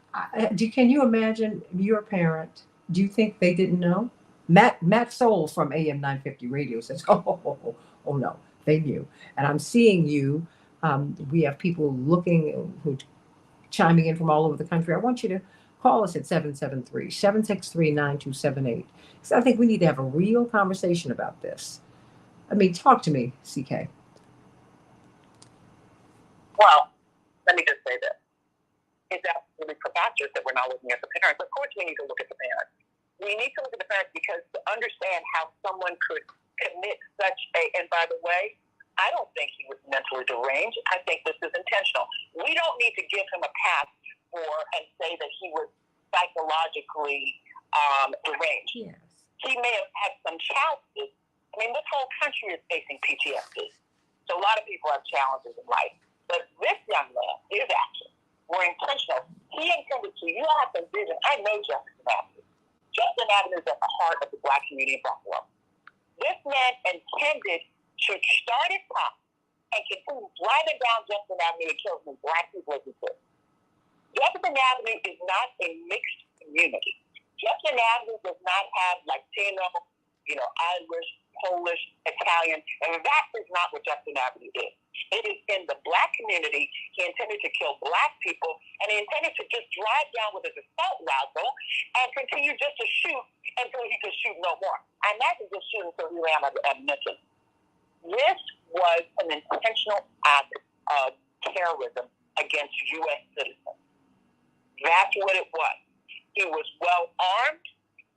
S1: Can you imagine your parent? Do you think they didn't know? Matt Soul from AM 950 Radio says, oh no, they knew. And I'm seeing you. We have people who chiming in from all over the country. I want you to Call us at 773-763-9278. Because I think we need to have a real conversation about this. I mean, talk to me, CK.
S4: Well, let me just say this. It's absolutely preposterous that we're not looking at the parents. Of course we need to look at the parents. We need to look at the parents because to understand how someone could commit such and by the way, I don't think he was mentally deranged. I think this is intentional. We don't need to give him a pass and say that he was psychologically deranged.
S1: Yes.
S4: He may have had some challenges. I mean, this whole country is facing PTSD. So a lot of people have challenges in life. But this young man, his actions were intentional. He intended to. You all have to envision. I know Jefferson Avenue. Jefferson Avenue is at the heart of the Black community in Buffalo. This man intended to start his car and continue driving down Jefferson Avenue and killing Black people as he could. Jefferson Avenue is not a mixed community. Jefferson Avenue does not have Latino, Irish, Polish, Italian, and that is not what Jefferson Avenue is. It is in the Black community. He intended to kill Black people, and he intended to just drive down with his assault rifle and continue just to shoot until he could shoot no more. And that is just shooting until he ran out of ammunition. This was an intentional act of terrorism against U.S. citizens. That's what it was. He was well armed.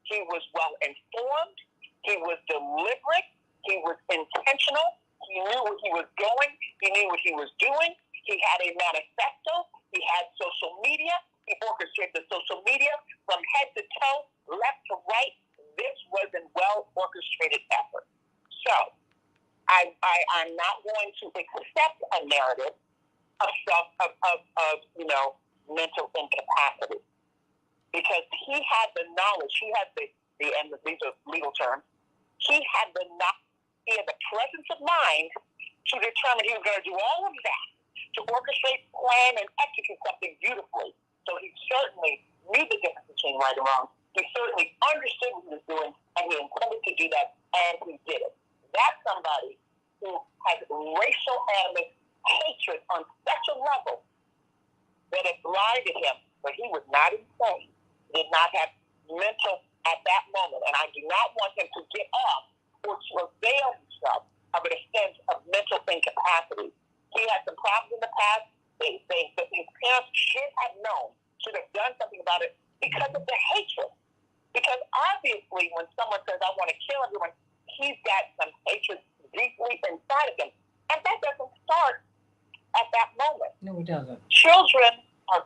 S4: He was well informed. He was deliberate. He was intentional. He knew where he was going. He knew what he was doing. He had a manifesto. He had social media. He orchestrated the social media from head to toe, left to right. This was a well-orchestrated effort. So I'm not going to accept a narrative of mental incapacity because he had the knowledge. He had and these are legal terms. He had the presence of mind to determine he was going to do all of that, to orchestrate, plan, and execute something beautifully. So he certainly knew the difference between right and wrong. He certainly understood what he was doing, and he intended to do that, and he did it. That's somebody who has racial animus, hatred on such a level that it blinded him, but he was not insane. He did not have mental at that moment, and I do not want him to get off or to avail himself of an sense of mental incapacity. He had some problems in the past. His parents should have known, should have done something about it because of the hatred. Because obviously when someone says, I want to kill everyone, he's got some hatred deeply inside of him. And that doesn't start at that moment.
S1: No, it doesn't.
S4: Children are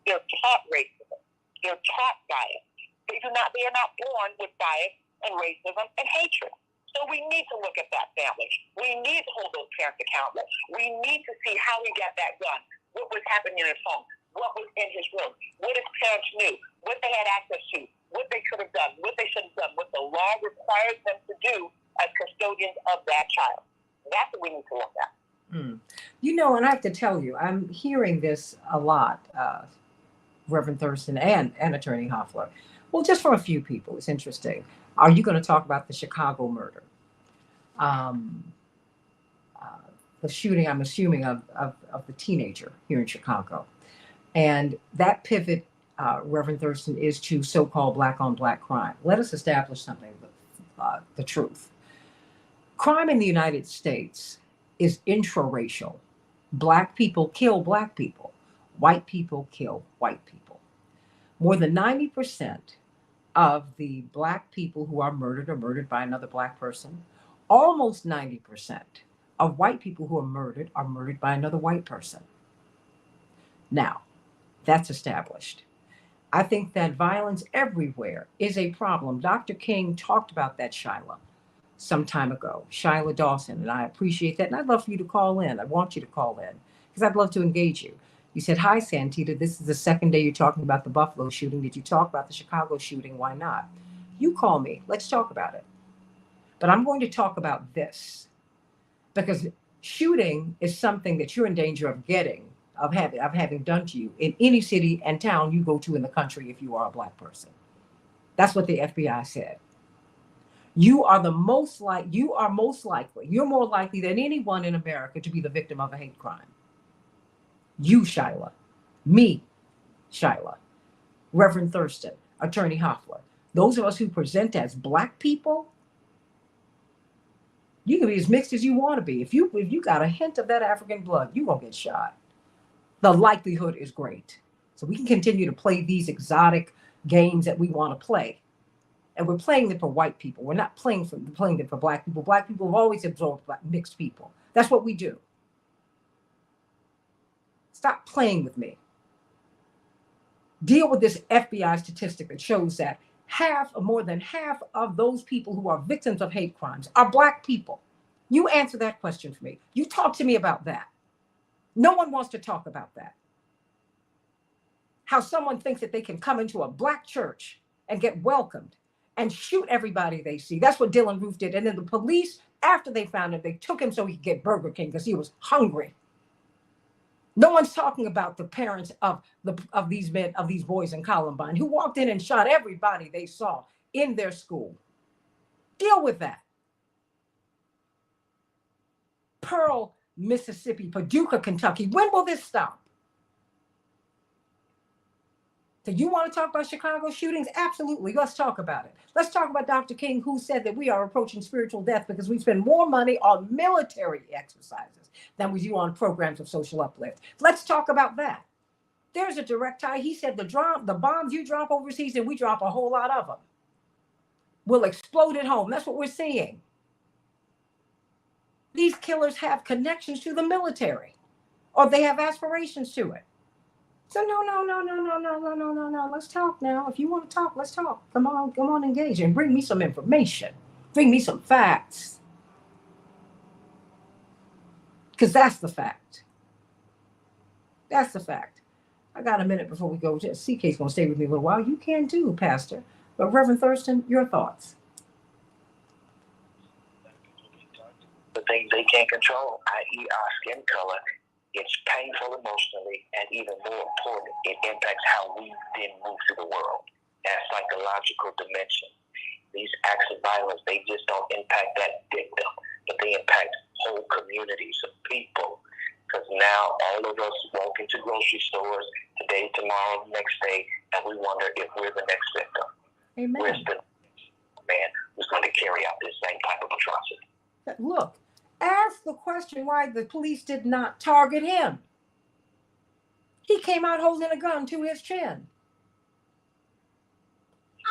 S4: they're taught racism. They're taught bias. They are not born with bias and racism and hatred. So we need to look at that family. We need to hold those parents accountable. We need to see how he got that done. What was happening in his home? What was in his room? What his parents knew? What they had access to? What they could have done? What they should have done? What the law requires them to do as custodians of that child. That's what we need to look at.
S1: And I have to tell you, I'm hearing this a lot, Reverend Thurston and Attorney Hoffler. Well, just from a few people. It's interesting. Are you going to talk about the Chicago murder? The shooting, I'm assuming, of the teenager here in Chicago. And that pivot, Reverend Thurston, is to so-called black-on-black crime. Let us establish something, the truth. Crime in the United States is intraracial. Black people kill Black people. White people kill white people. More than 90% of the Black people who are murdered by another Black person. Almost 90% of white people who are murdered by another white person. Now, that's established. I think that violence everywhere is a problem. Dr. King talked about that, Shyla, some time ago. Shyla Dawson, and I appreciate that. And I'd love for you to call in. I want you to call in because I'd love to engage you. You said, hi, Santita. This is the second day you're talking about the Buffalo shooting. Did you talk about the Chicago shooting? Why not? You call me. Let's talk about it. But I'm going to talk about this because shooting is something that you're in danger of having done to you in any city and town you go to in the country if you are a Black person. That's what the FBI said. You're more likely than anyone in America to be the victim of a hate crime. You, Shyla. Me, Shyla, Reverend Thurston, Attorney Hoffler. Those of us who present as Black people, you can be as mixed as you want to be. If you got a hint of that African blood, you're going to get shot. The likelihood is great. So we can continue to play these exotic games that we want to play. And we're playing them for white people. We're not playing them for Black people. Black people have always absorbed mixed people. That's what we do. Stop playing with me. Deal with this FBI statistic that shows that more than half of those people who are victims of hate crimes are Black people. You answer that question for me. You talk to me about that. No one wants to talk about that. How someone thinks that they can come into a Black church and get welcomed and shoot everybody they see. That's what Dylan Roof did. And then the police, after they found him, they took him so he could get Burger King because he was hungry. No one's talking about the parents of these men, of these boys in Columbine who walked in and shot everybody they saw in their school. Deal with that. Pearl, Mississippi, Paducah, Kentucky. When will this stop? So you want to talk about Chicago shootings? Absolutely. Let's talk about it. Let's talk about Dr. King, who said that we are approaching spiritual death because we spend more money on military exercises than we do on programs of social uplift. Let's talk about that. There's a direct tie. He said the bombs you drop overseas, and we drop a whole lot of them, will explode at home. That's what we're seeing. These killers have connections to the military, or they have aspirations to it. So no. Let's talk now. If you want to talk, let's talk. Come on, engage and bring me some information. Bring me some facts. Because that's the fact. That's the fact. I got a minute before we go. CK's going to stay with me a little while. You can too, Pastor. But Reverend Thurston, your thoughts.
S2: The things they can't control, i.e. our skin color, it's painful emotionally, and even more important, it impacts how we then move through the world. That psychological dimension. These acts of violence, they just don't impact that victim, but they impact whole communities of people. Because now all of us walk into grocery stores today, tomorrow, next day, and we wonder if we're the next victim.
S1: Amen.
S2: Where's the man who's going to carry out this same type of atrocity?
S1: Look, ask the question why the police did not target him. He came out holding a gun to his chin.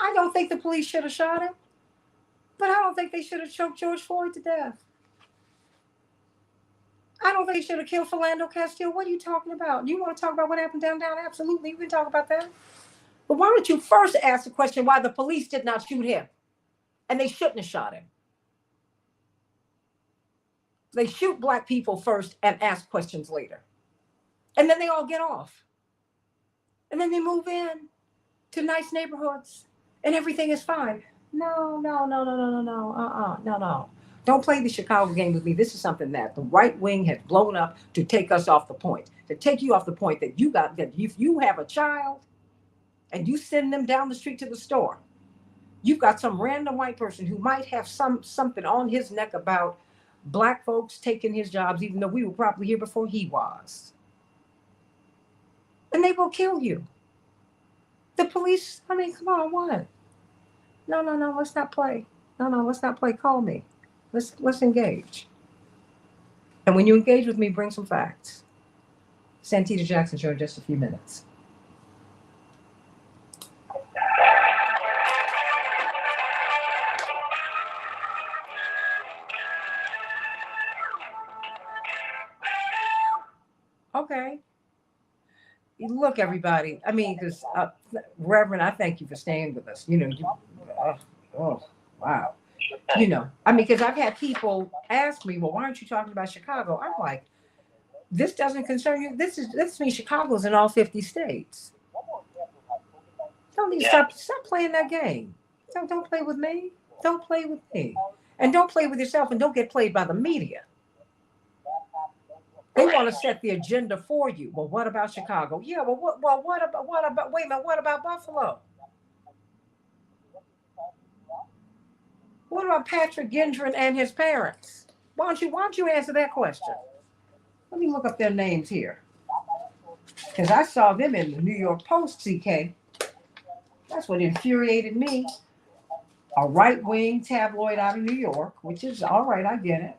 S1: I don't think the police should have shot him, but I don't think they should have choked George Floyd to death. I don't think they should have killed Philando Castile. What are you talking about? You want to talk about what happened downtown? Absolutely, you can talk about that. But why don't you first ask the question why the police did not shoot him? And they shouldn't have shot him. They shoot Black people first and ask questions later. And then they all get off. And then they move in to nice neighborhoods and everything is fine. No. Don't play the Chicago game with me. This is something that the right wing has blown up to take us off the point. To take you off the point that if you have a child and you send them down the street to the store, you've got some random white person who might have something on his neck about Black folks taking his jobs, even though we were probably here before he was. And they will kill you. The police, I mean, come on, what? No, let's not play. No, let's not play. Call me. Let's engage. And when you engage with me, bring some facts. Santita Jackson Show in just a few minutes. Okay. Look, everybody. I mean, because Reverend, I thank you for staying with us. Oh, wow. I mean, because I've had people ask me, well, why aren't you talking about Chicago? I'm like, this doesn't concern you. This means Chicago's in all 50 states. Stop playing that game. Don't play with me. Don't play with me. And don't play with yourself, and don't get played by the media. They want to set the agenda for you. Well, what about Chicago? Yeah, well, what about, wait a minute, what about Buffalo? What about Patrick Gendron and his parents? Why don't you answer that question? Let me look up their names here. Because I saw them in the New York Post, CK. That's what infuriated me. A right-wing tabloid out of New York, which is all right, I get it.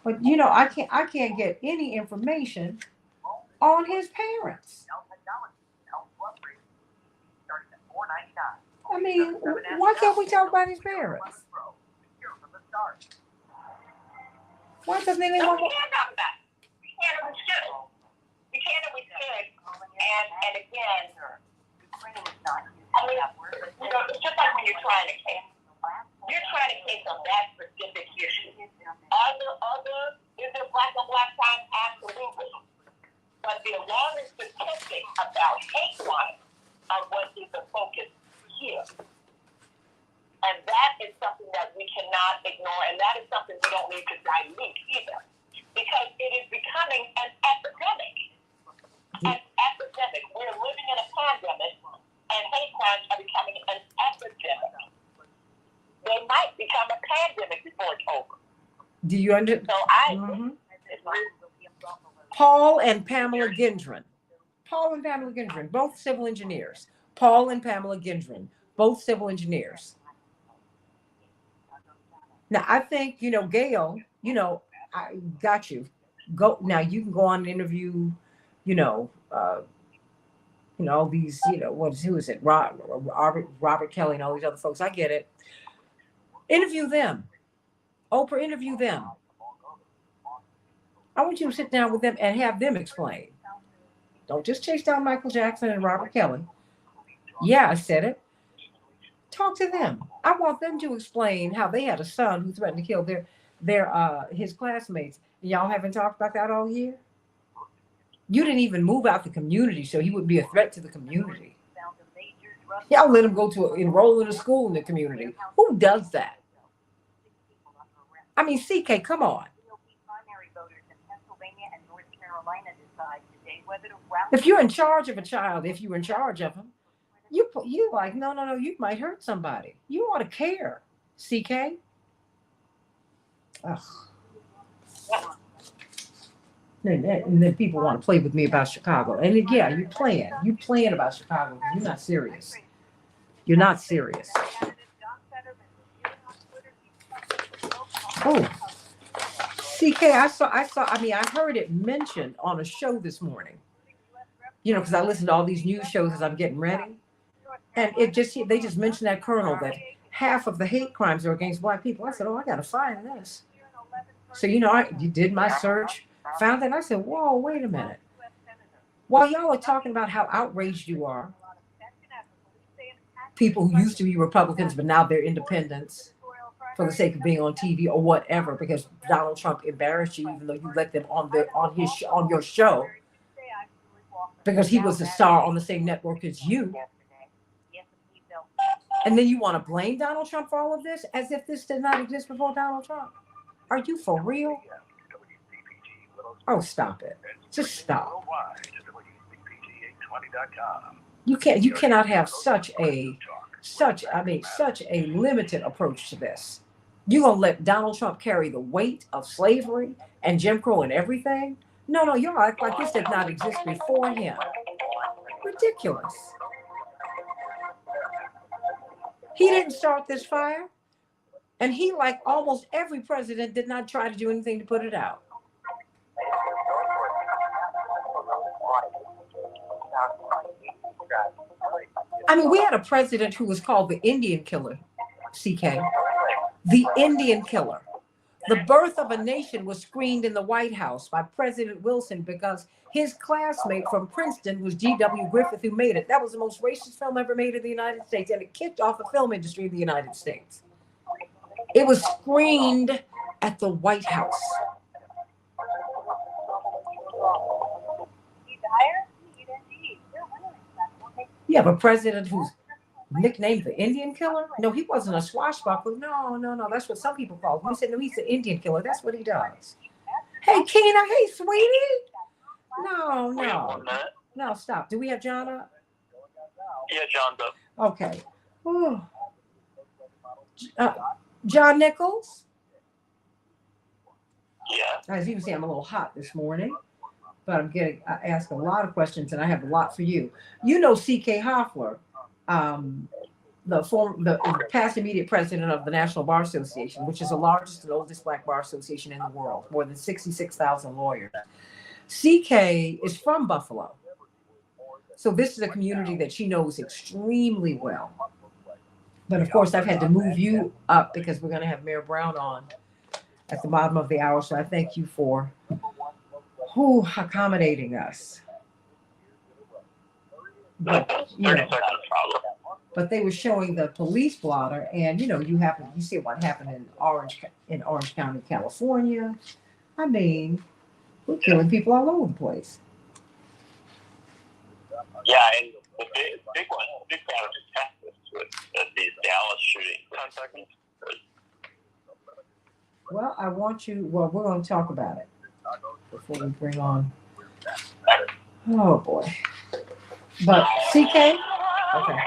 S1: But I can't get any information on his parents. I mean, why can't we talk about his parents? Why doesn't anyone?
S4: We can talk about it. We can and we should. We can and we should. And again, I mean, it's just like when you're trying to case. You're trying to case on that specific issue. Is there black on black crime? Absolutely. But the alarming statistics about hate crime are what is the focus here. And that is something that we cannot ignore, and that is something we don't need to dilute either. Because it is becoming an epidemic. An epidemic. We're living in a pandemic, and hate crimes are becoming an epidemic. They might become a pandemic before it's over.
S1: Do you understand?
S4: So
S1: Paul and Pamela Gendron. Paul and Pamela Gendron, both civil engineers. Paul and Pamela Gendron, both civil engineers. Now, I think, Gail, I got you. Go now. You can go on and interview, all these, who is it? Robert Kelly and all these other folks. I get it. Interview them. Oprah, interview them. I want you to sit down with them and have them explain. Don't just chase down Michael Jackson and Robert Kelly. Yeah, I said it. Talk to them. I want them to explain how they had a son who threatened to kill his classmates. Y'all haven't talked about that all year? You didn't even move out the community, so he would be a threat to the community. Y'all let him enroll in a school in the community. Who does that? I mean, CK, come on. If you're in charge of a child, if you're in charge of him, you like, no, you might hurt somebody. You ought to care, CK. Ugh. And then people want to play with me about Chicago. And yeah, you're playing about Chicago. You're not serious. You're not serious. Oh, CK, I heard it mentioned on a show this morning. Because I listen to all these news shows as I'm getting ready. And they just mentioned that colonel that half of the hate crimes are against black people. I said, I got to find this. So, I did my search, found that. I said, whoa, wait a minute. While y'all are talking about how outraged you are, people who used to be Republicans, but now they're independents for the sake of being on TV or whatever, because Donald Trump embarrassed you, even though you let them on your show, because he was a star on the same network as you. And then you want to blame Donald Trump for all of this, as if this did not exist before Donald Trump. Are you for real? Oh, stop it. Just stop. You cannot have such a limited approach to this. You gonna let Donald Trump carry the weight of slavery and Jim Crow and everything? No, y'all act like this did not exist before him. Ridiculous. He didn't start this fire. And he, like almost every president, did not try to do anything to put it out. I mean, we had a president who was called the Indian Killer, CK. The Indian Killer. The birth of a nation was screened in the White House by President Wilson because his classmate from Princeton was G.W. Griffith, who made it. That was the most racist film ever made in the United States, and it kicked off the film industry in the United States. It was screened at the White House. You have a president who's nicknamed the Indian Killer? No, he wasn't a swashbuckler. No. That's what some people call him. He said, no, he's the Indian Killer. That's what he does. Hey, Keena. Hey, sweetie. No, stop. Do we have John up?
S3: Yeah, John's up.
S1: Okay. Ooh. John Nichols?
S2: Yeah.
S1: As you can see, I'm a little hot this morning. but I ask a lot of questions, and I have a lot for you. You know, C.K. Hoffler, um, the past immediate president of the National Bar Association, which is the largest and oldest black bar association in the world, more than 66,000 lawyers. CK is from Buffalo. So this is a community that she knows extremely well. But of course, I've had to move you up because we're going to have Mayor Brown on at the bottom of the hour. So I thank you for accommodating us. But, but they were showing the police blotter, and you see what happened in Orange County, California. I mean, we're killing people all over the place.
S2: Yeah, and the big one, big part of Texas with these Dallas shootings.
S1: Well, we're going to talk about it before we bring on. Oh boy. But CK? Okay.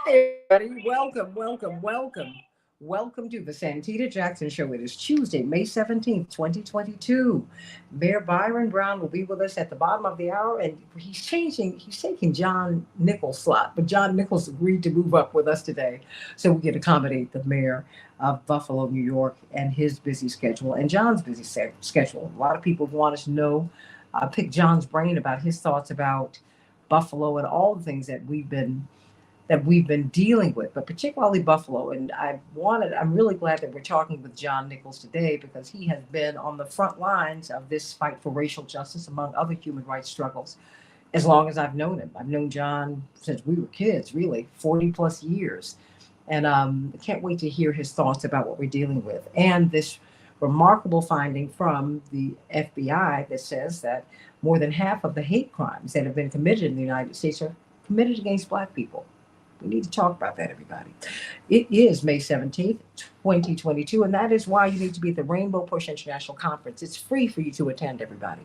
S1: Hey everybody, welcome to the Santita Jackson Show. It is Tuesday, May 17th, 2022. Mayor Byron Brown will be with us at the bottom of the hour, and he's taking John Nichols' slot, but John Nichols agreed to move up with us today so we can accommodate the mayor of Buffalo, New York, and his busy schedule and John's busy schedule. A lot of people want to know, pick John's brain about his thoughts about Buffalo and all the things that we've been dealing with, but particularly Buffalo. And I'm really glad that we're talking with John Nichols today, because he has been on the front lines of this fight for racial justice, among other human rights struggles, as long as I've known him. I've known John since we were kids, really, 40 plus years. And I can't wait to hear his thoughts about what we're dealing with. And this remarkable finding from the FBI that says that more than half of the hate crimes that have been committed in the United States are committed against Black people. We need to talk about that, everybody. It is May 17th, 2022, and that is why you need to be at the Rainbow Push International Conference. It's free for you to attend, everybody.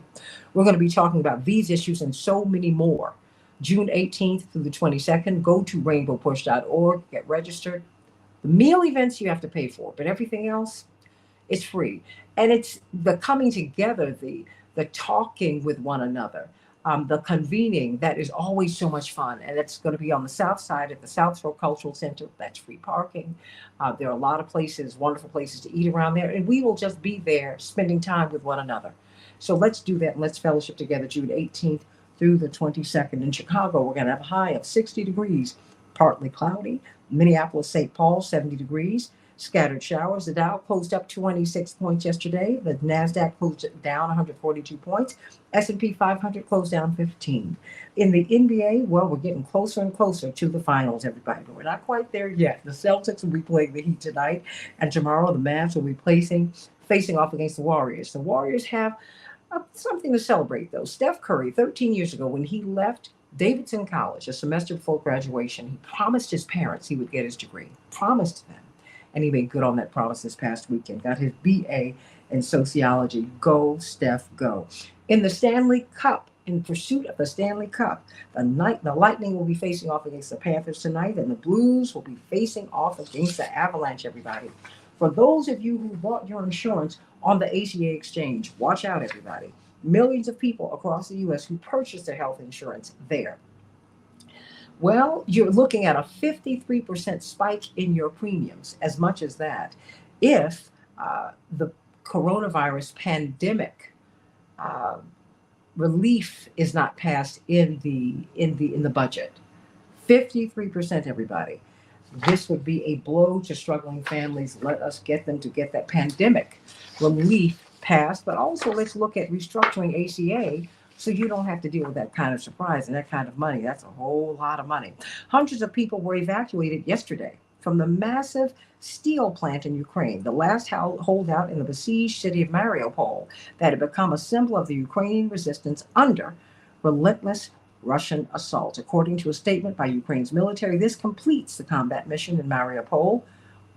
S1: We're going to be talking about these issues and so many more. June 18th through the 22nd, go to rainbowpush.org, get registered. The meal events you have to pay for, but everything else, it's free. And it's the coming together, the talking with one another. The convening, that is always so much fun. And it's going to be on the south side at the South Shore Cultural Center. That's free parking. There are a lot of places, wonderful places to eat around there. And we will just be there spending time with one another. So let's do that. And let's fellowship together June 18th through the 22nd. In Chicago, we're going to have a high of 60 degrees, partly cloudy. Minneapolis, St. Paul, 70 degrees. Scattered showers. The Dow closed up 26 points yesterday. The NASDAQ closed down 142 points. S&P 500 closed down 15. In the NBA, well, we're getting closer and closer to the finals, everybody. But we're not quite there yet. The Celtics will be playing the Heat tonight. And tomorrow, the Mavs will be facing off against the Warriors. The Warriors have something to celebrate, though. Steph Curry, 13 years ago, when he left Davidson College, a semester before graduation, he promised his parents he would get his degree. Promised them. And he made good on that promise this past weekend. Got his BA in sociology. Go, Steph, go. In the Stanley Cup, in pursuit of the Stanley Cup, the Lightning will be facing off against the Panthers tonight, and the Blues will be facing off against the Avalanche, everybody. For those of you who bought your insurance on the ACA exchange, watch out, everybody. Millions of people across the U.S. who purchased their health insurance there. Well, you're looking at a 53% spike in your premiums, as much as that, if the coronavirus pandemic relief is not passed in the budget. 53%, everybody. This would be a blow to struggling families. Let us get them to get that pandemic relief passed, but also let's look at restructuring ACA. So you don't have to deal with that kind of surprise and that kind of money. That's a whole lot of money. Hundreds of people were evacuated yesterday from the massive steel plant in Ukraine, the last holdout in the besieged city of Mariupol that had become a symbol of the Ukrainian resistance under relentless Russian assault. According to a statement by Ukraine's military, this completes the combat mission in Mariupol,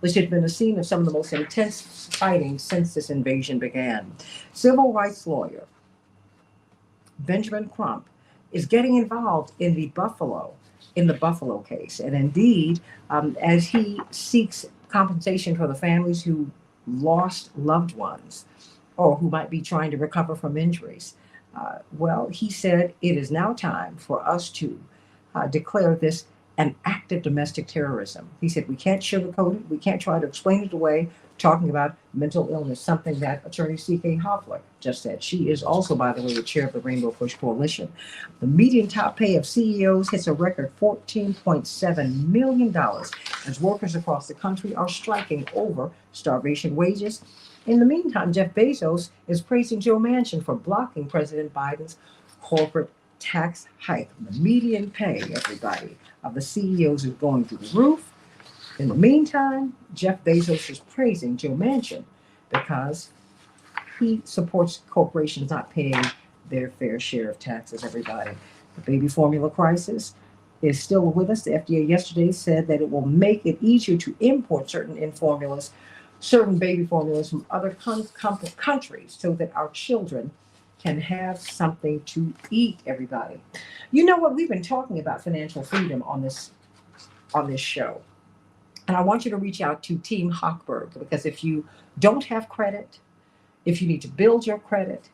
S1: which had been the scene of some of the most intense fighting since this invasion began. Civil rights lawyer Benjamin Crump is getting involved in the Buffalo case, and indeed, as he seeks compensation for the families who lost loved ones or who might be trying to recover from injuries. Well, he said it is now time for us to declare this an act of domestic terrorism. He said we can't sugarcoat it, we can't try to explain it away, talking about mental illness, something that attorney C.K. Hoffler just said. She is also, by the way, the chair of the Rainbow Push Coalition. The median top pay of CEOs hits a record $14.7 million as workers across the country are striking over starvation wages. In the meantime, Jeff Bezos is praising Joe Manchin for blocking President Biden's corporate tax hike. The median pay, everybody, of the CEOs is going through the roof. In the meantime, Jeff Bezos is praising Joe Manchin because he supports corporations not paying their fair share of taxes, everybody. The baby formula crisis is still with us. The FDA yesterday said that it will make it easier to import certain baby formulas from other countries so that our children can have something to eat, everybody. You know what? We've been talking about financial freedom on this show. And I want you to reach out to Team Hochberg, because if you don't have credit, if you need to build your credit,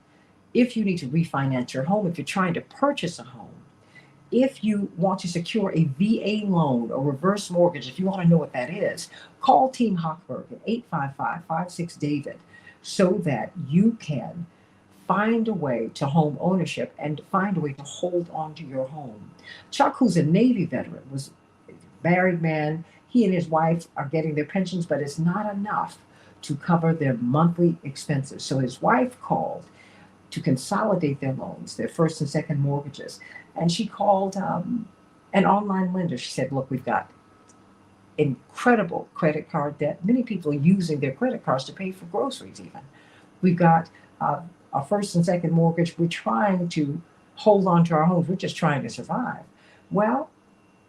S1: if you need to refinance your home, if you're trying to purchase a home, if you want to secure a VA loan or reverse mortgage, if you want to know what that is, call Team Hochberg at 855-56-DAVID so that you can find a way to home ownership and find a way to hold on to your home. Chuck, who's a Navy veteran, was a married man. He and his wife are getting their pensions, but it's not enough to cover their monthly expenses. So his wife called to consolidate their loans, their first and second mortgages. And she called an online lender. She said, look, we've got incredible credit card debt. Many people are using their credit cards to pay for groceries even. We've got a first and second mortgage. We're trying to hold on to our homes. We're just trying to survive. Well,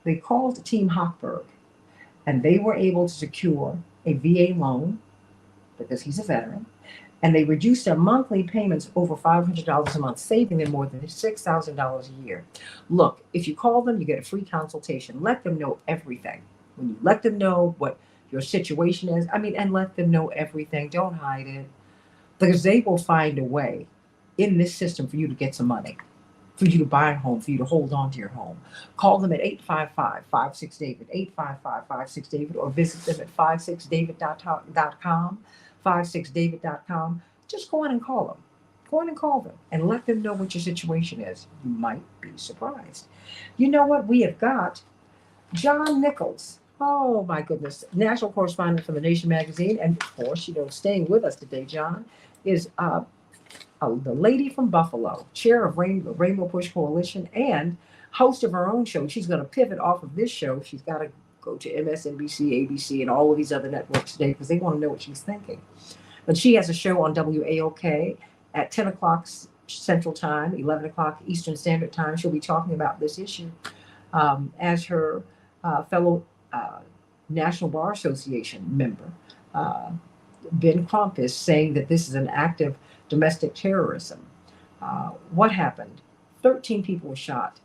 S1: they called Team Hochberg, and they were able to secure a VA loan because he's a veteran, and they reduced their monthly payments over $500 a month, saving them more than $6,000 a year. Look, if you call them, you get a free consultation. Let them know everything. When you let them know what your situation is, and let them know everything. Don't hide it, because they will find a way in this system for you to get some money, for you to buy a home, for you to hold on to your home. Call them at 855-56-DAVID, 855-56-DAVID, or visit them at 56david.com, 56david.com. Just go on and call them. Go on and call them and let them know what your situation is. You might be surprised. You know what? We have got John Nichols. Oh, my goodness. National correspondent for The Nation magazine. And, of course, staying with us today, John, is the lady from Buffalo, chair of Rainbow Push Coalition, and host of her own show. She's going to pivot off of this show. She's got to go to MSNBC, ABC, and all of these other networks today because they want to know what she's thinking. But she has a show on WAOK at 10 o'clock Central Time, 11 o'clock Eastern Standard Time. She'll be talking about this issue as her fellow National Bar Association member, Ben Crump, is saying that this is an act of domestic terrorism. What happened? 13 people were shot.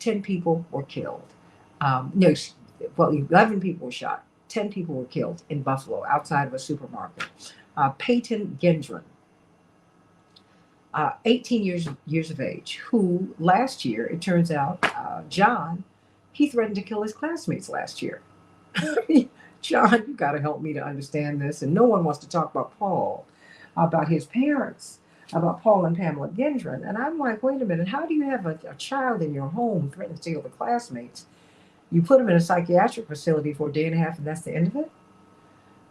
S1: 10 people were killed. 11 people were shot. 10 people were killed in Buffalo outside of a supermarket. Peyton Gendron, 18 years of age, who last year, it turns out, John, he threatened to kill his classmates last year. John, you got to help me to understand this. And no one wants to talk about Paul, about his parents, about Paul and Pamela Gendron. And I'm like, wait a minute, how do you have a child in your home who threatens to kill the classmates? You put him in a psychiatric facility for a day and a half, and that's the end of it?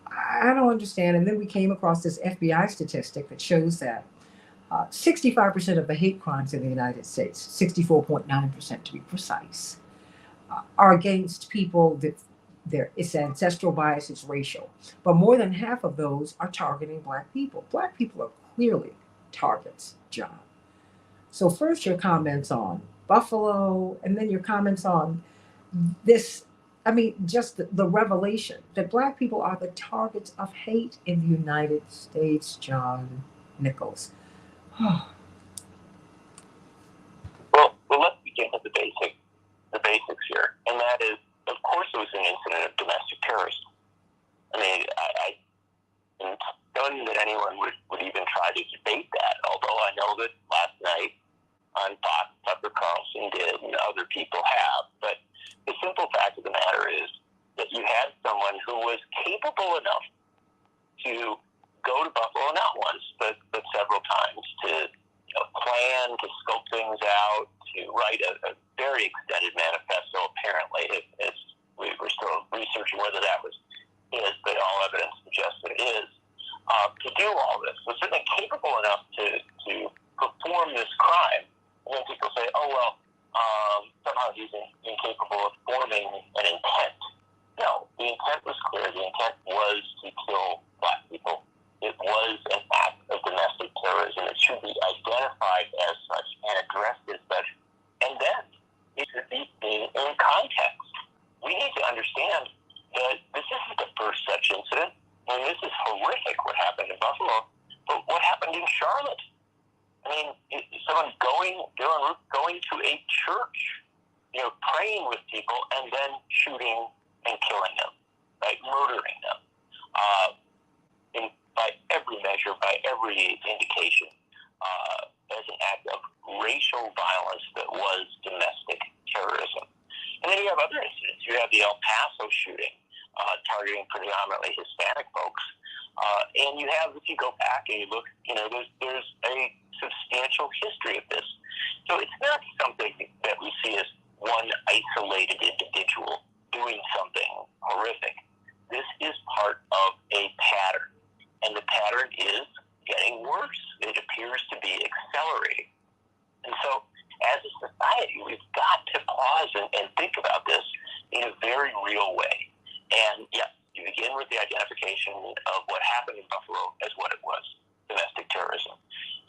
S1: I don't understand. And then we came across this FBI statistic that shows that 65% of the hate crimes in the United States, 64.9% to be precise, are against people that it's ancestral bias, it's racial. But more than half of those are targeting Black people. Black people are clearly targets, John. So first, your comments on Buffalo, and then your comments on this. I mean, just the revelation that Black people are the targets of hate in the United States, John Nichols.
S2: Well, let's begin with the basics here, and that is, of course, it was an incident of domestic terrorism. I mean, I don't that anyone would even try to debate that, although I know that last night on Fox, Tucker Carlson did, and other people have. But the simple fact of the matter is that you had someone who was capable enough to go to Buffalo, not once, but several times, to plan, to scope things out, to write a very extended manifesto, apparently. We're still researching whether that was his, but all evidence suggests that it is. To do all this, was certainly capable enough to perform this crime. And then people say, oh, well, somehow he's incapable of forming an intent. No, the intent was clear. The intent was to kill Black people. It was an act of domestic terrorism. It should be identified as such and addressed as such. And then it should be seen in context. We need to understand that this isn't the first such incident. I mean, this is horrific what happened in Buffalo, but what happened in Charlotte? I mean, someone going to a church, praying with people and then shooting and killing them, right, murdering them. By every measure, by every indication, as an act of racial violence that was domestic terrorism. And then you have other incidents. You have the El Paso shooting, targeting predominantly Hispanic folks. And you have, if you go back and you look, there's a substantial history of this. So it's not something that we see as one isolated individual doing something horrific. This is part of a pattern. And the pattern is getting worse. It appears to be accelerating. And so, as a society, we've got to pause and think about this in a very real way. And yes, you begin with the identification of what happened in Buffalo as what it was, domestic terrorism.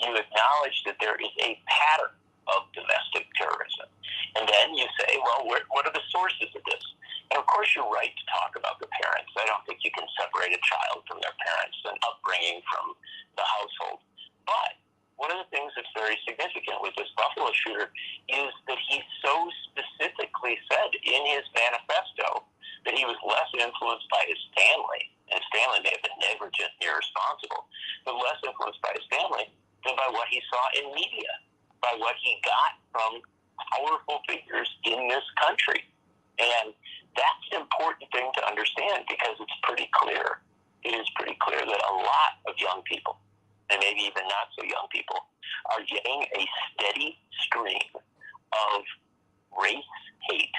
S2: You acknowledge that there is a pattern of domestic terrorism. And then you say, well, what are the sources of this? And of course, you're right to talk about the parents. I don't think you can separate a child from their parents and upbringing from the household. But one of the things that's very significant with this Buffalo shooter is that he so specifically said in his manifesto that he was less influenced by his family, and his family may have been negligent and irresponsible, but less influenced by his family than by what he saw in media, by what he got from powerful figures in this country. And that's an important thing to understand because it's pretty clear. It is pretty clear that a lot of young people, and maybe even not so young people, are getting a steady stream of race hate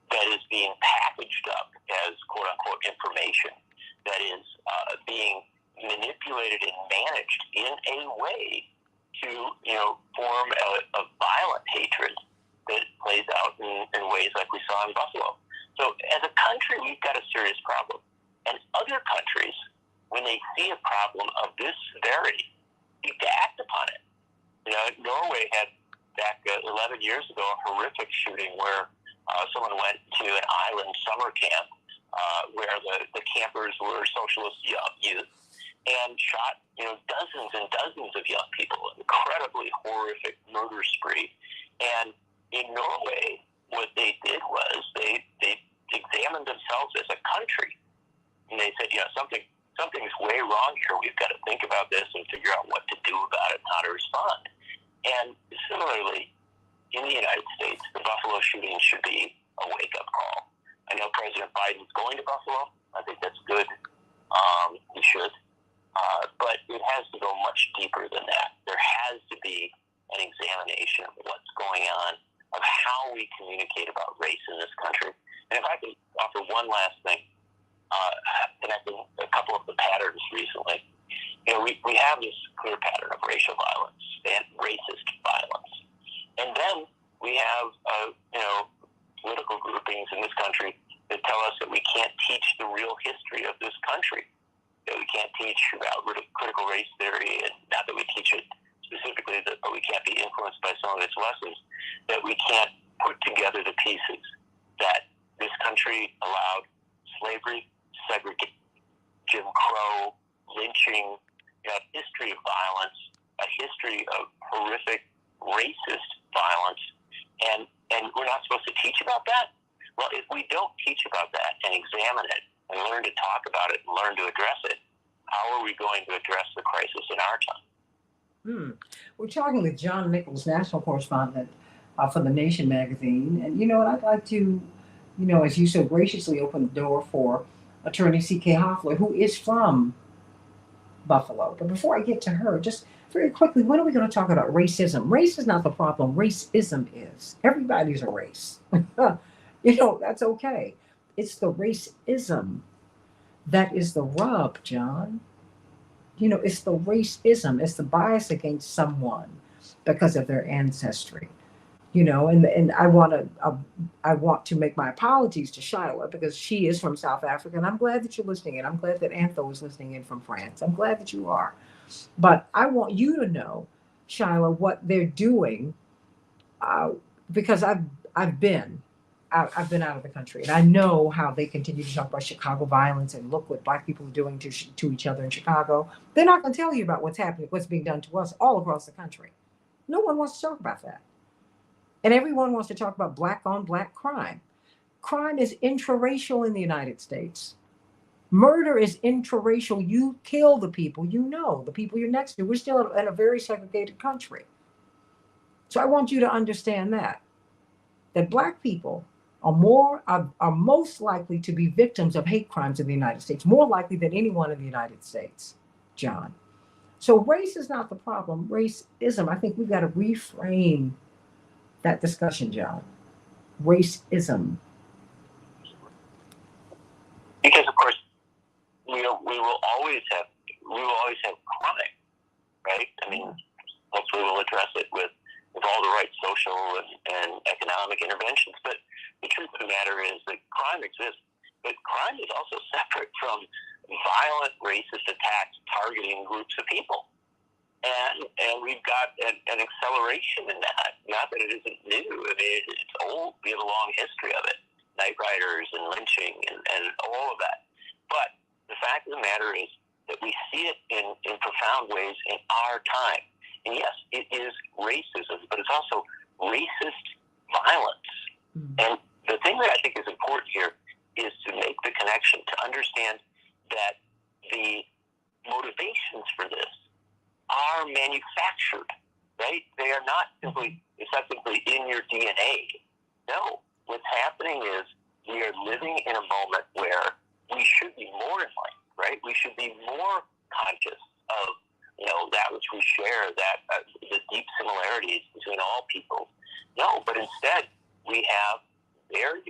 S2: that is being packaged up as quote-unquote information, that is being manipulated and managed in a way to, form a violent hatred that plays out in ways like we saw in Buffalo. So as a country, we've got a serious problem. And other countries, when they see a problem of this severity, need to act upon it. Norway had, back 11 years ago, a horrific shooting where someone went to an island summer camp where the campers were socialist youth and shot, dozens and dozens of young people, incredibly horrific murder spree. And in Norway, what they did was they examined themselves as a country, and they said, something's way wrong here. We've got to think about this and figure out what to do about it and how to respond. And similarly, in the United States, the Buffalo shooting should be a wake-up call. I know President Biden's going to Buffalo. I think that's good. He should. But it has to go much deeper than that. There has to be an examination of what's going on, of how we communicate about race in this country. And if I can offer one last thing, connecting a couple of the patterns recently, we have this clear pattern of racial violence and racist violence. And then we have, political groupings in this country that tell us that we can't teach the real history of this country, that we can't teach about critical race theory, and not that we teach it specifically, but we can't be influenced by some of its lessons. that we can't put together the pieces that this country allowed slavery, segregation, Jim Crow, lynching, a history of violence, a history of horrific racist violence, and we're not supposed to teach about that? Well, if we don't teach about that and examine it and learn to talk about it and learn to address it, how are we going to address the crisis in our time?
S1: We're talking with John Nichols, national correspondent for The Nation magazine. And, I'd like to, as you so graciously opened the door for attorney C.K. Hoffler, who is from Buffalo. But before I get to her, just very quickly, when are we going to talk about racism? Race is not the problem. Racism is. Everybody's a race. That's okay. It's the racism that is the rub, John. It's the racism. It's the bias against someone because of their ancestry. And I want to make my apologies to Shiloh because she is from South Africa, and I'm glad that you're listening in. I'm glad that Antho is listening in from France. I'm glad that you are. But I want you to know, Shiloh, what they're doing, because I've been out of the country, and I know how they continue to talk about Chicago violence and look what Black people are doing to each other in Chicago. They're not going to tell you about what's happening, what's being done to us all across the country. No one wants to talk about that. And everyone wants to talk about Black on Black crime. Crime is intraracial in the United States. Murder is intraracial. You kill the people the people you're next to. We're still in a very segregated country. So I want you to understand that Black people are most likely to be victims of hate crimes in the United States, more likely than anyone in the United States, John. So race is not the problem. Racism, I think we've got to reframe that discussion, John. Racism.
S2: Because of course, we will always have crime, right? I mean, hopefully we'll address it with all the right social and economic interventions. But the truth of the matter is that crime exists, but crime is also separate from violent racist attacks targeting groups of people. And we've got an acceleration in that. Not that it isn't new. I mean, it's old. We have a long history of it. Night riders and lynching and all of that. But the fact of the matter is that we see it in profound ways in our time. And yes, it is racism, but it's also racist violence. And the thing that I think is important here is to make the connection, to understand that the motivations for this are manufactured, right? They are not simply effectively in your DNA. No, what's happening is we are living in a moment where we should be more enlightened, right? We should be more conscious of, that which we share, that the deep similarities between all people. No, but instead we have very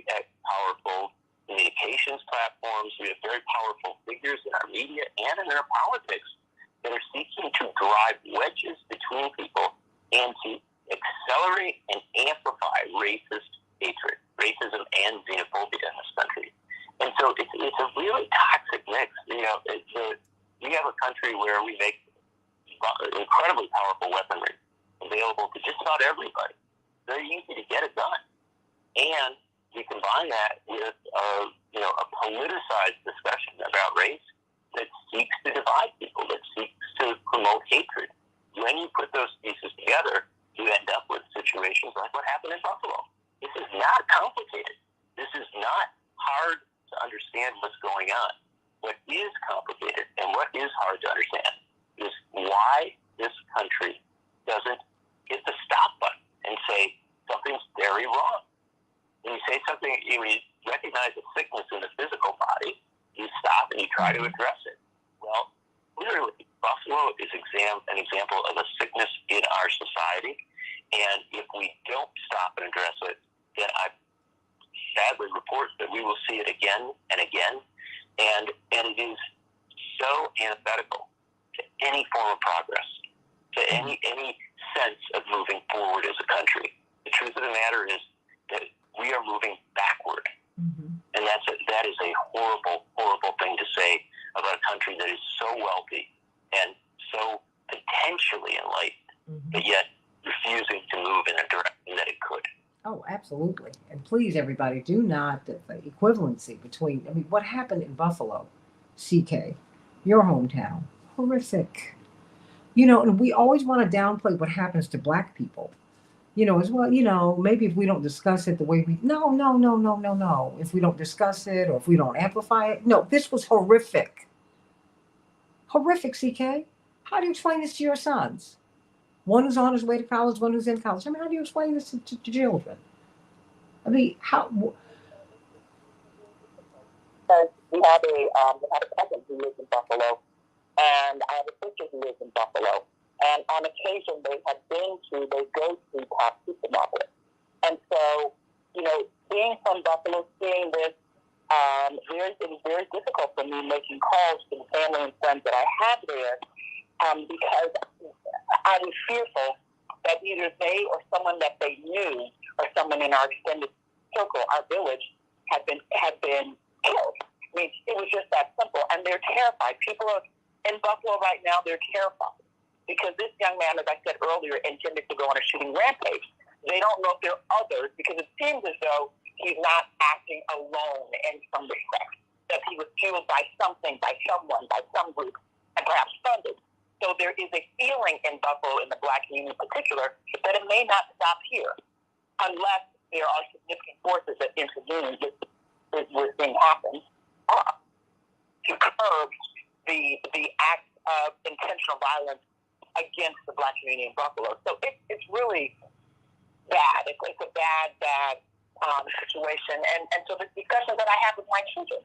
S2: powerful communications platforms. We have very powerful figures in our media and in our politics that are seeking to drive wedges between people and to accelerate and amplify racist hatred, racism and xenophobia in this country. And so it's a really toxic mix. We have a country where we make incredibly powerful weaponry available to just about everybody. Very easy to get a gun. And we combine that with a politicized discussion about race that seeks to divide people, that seeks to promote hatred. When you put those pieces together, you end up with situations like what happened in Buffalo. This is not complicated. This is not hard to understand what's going on. What is complicated and what is hard to understand is why this country doesn't hit the stop button and say something's very wrong. When you say something, you recognize a sickness in the physical body, you stop and you try to address it. Well, literally, Buffalo is an example of a sickness in our society, and if we don't stop and address it, then I sadly report that we will see it again and again, and it is so antithetical to any form of progress, to any sense of moving forward as a country. The truth of the matter is that we are moving backward. And that is a horrible, horrible thing to say about a country that is so wealthy and so potentially enlightened, but yet refusing to move in a direction that it could.
S1: Absolutely. And please, everybody, do not the equivalency between. I mean, what happened in Buffalo, CK, your hometown, horrific. And we always want to downplay what happens to Black people. As well. Maybe if we don't discuss it the way we. No, no, no, no, no, no. If we don't discuss it or if we don't amplify it, no. This was horrific. Horrific, CK. How do you explain this to your sons? One who's on his way to college, one who's in college. I mean, how do you explain this to children? I mean, how?
S4: We have a cousin who lives in Buffalo, and I have a sister who lives in Buffalo. And on occasion, they go to Top Supermarket. And so, being from Buffalo, seeing this, it was very difficult for me making calls to the family and friends that I had there, because I was fearful that either they or someone that they knew or someone in our extended circle, our village, had been killed. I mean, it was just that simple. And they're terrified. People are in Buffalo right now, they're terrified. Because this young man, as I said earlier, intended to go on a shooting rampage. They don't know if there are others, because it seems as though he's not acting alone in some respect. That he was fueled by something, by someone, by some group, and perhaps funded. So there is a feeling in Buffalo, in the Black community in particular, that it may not stop here, unless there are significant forces that intervene with things happen to curb the acts of intentional violence against the Black community in Buffalo. So it's really bad. It's a bad situation. And so the discussions that I have with my children,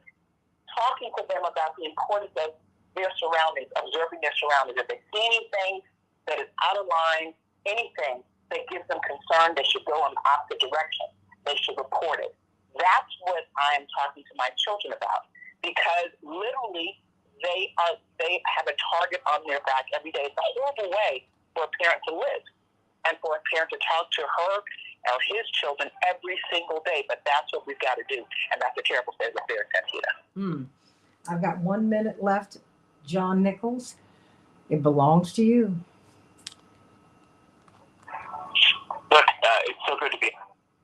S4: talking to them about the importance of their surroundings, observing their surroundings. If they see anything that is out of line, anything that gives them concern, they should go in the opposite direction. They should report it. That's what I am talking to my children about, because literally they have a target on their back every day. It's a horrible way for a parent to live and for a parent to talk to her or his children every single day. But that's what we've got to do. And that's a terrible state of affairs, Santita.
S1: I've got 1 minute left. John Nichols, it belongs to you.
S2: Look, it's so good to be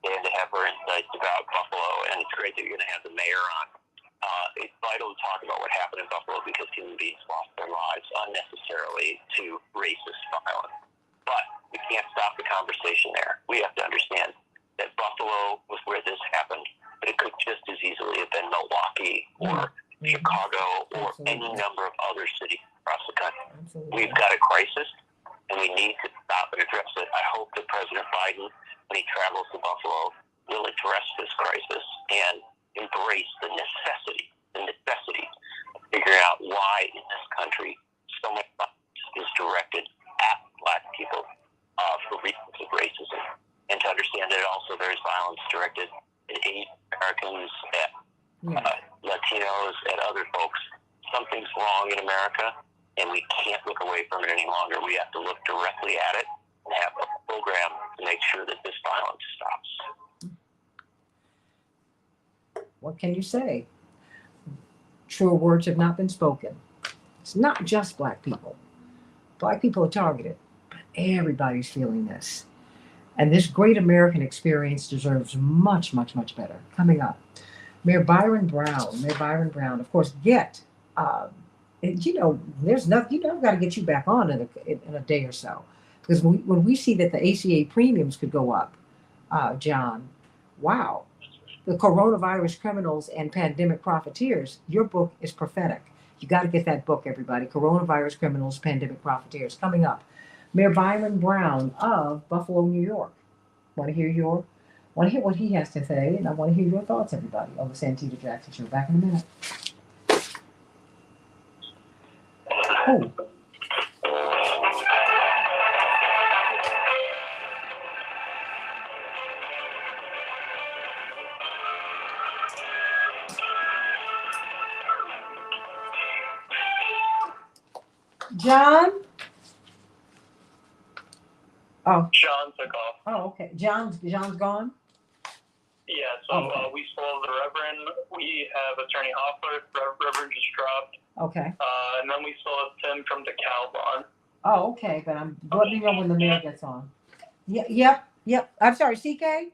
S2: here and to have her insights about Buffalo, and it's great that you're going to have the mayor on. It's vital to talk about what happened in Buffalo, because human beings lost their lives unnecessarily to racist violence. But we can't stop the conversation there. We have to understand that Buffalo was where this happened, but it could just as easily have been Milwaukee or Chicago or any number of other cities across the country. We've got a crisis, and we need to stop and address it. I hope that President Biden, when he travels to Buffalo, will address this crisis and embrace the necessity of figuring out why in this country so much violence is directed at Black people for reasons of racism, and to understand that also there is violence directed at Asian Americans, at Latinos, and other folks. Something's wrong in America, and we can't look away from it any longer. We have to look directly at it and have a program to make sure that this violence stops.
S1: What can you say? Truer words have not been spoken. It's not just Black people. Black people are targeted, but everybody's feeling this. And this great American experience deserves much, much, much better. Coming up, Mayor Byron Brown, of course, there's nothing, I've got to get you back on in a day or so. Because when we see that the ACA premiums could go up, John, wow. The Coronavirus Criminals and Pandemic Profiteers, your book is prophetic. You got to get that book, everybody. Coronavirus Criminals, Pandemic Profiteers, coming up. Mayor Byron Brown of Buffalo, New York. Want to hear what he has to say, and I want to hear your thoughts, everybody, on the Santita Jackson Show. Back in a minute. Oh. John? Oh.
S3: Sean took off.
S1: Oh, okay. John's gone?
S3: Yeah, so we still have the Reverend. We have Attorney Hoffler. Reverend just dropped.
S1: Okay.
S3: And then we still have Tim from DeKalb on.
S1: Oh, okay. But let me know when the mayor gets on. Yep. I'm sorry, CK?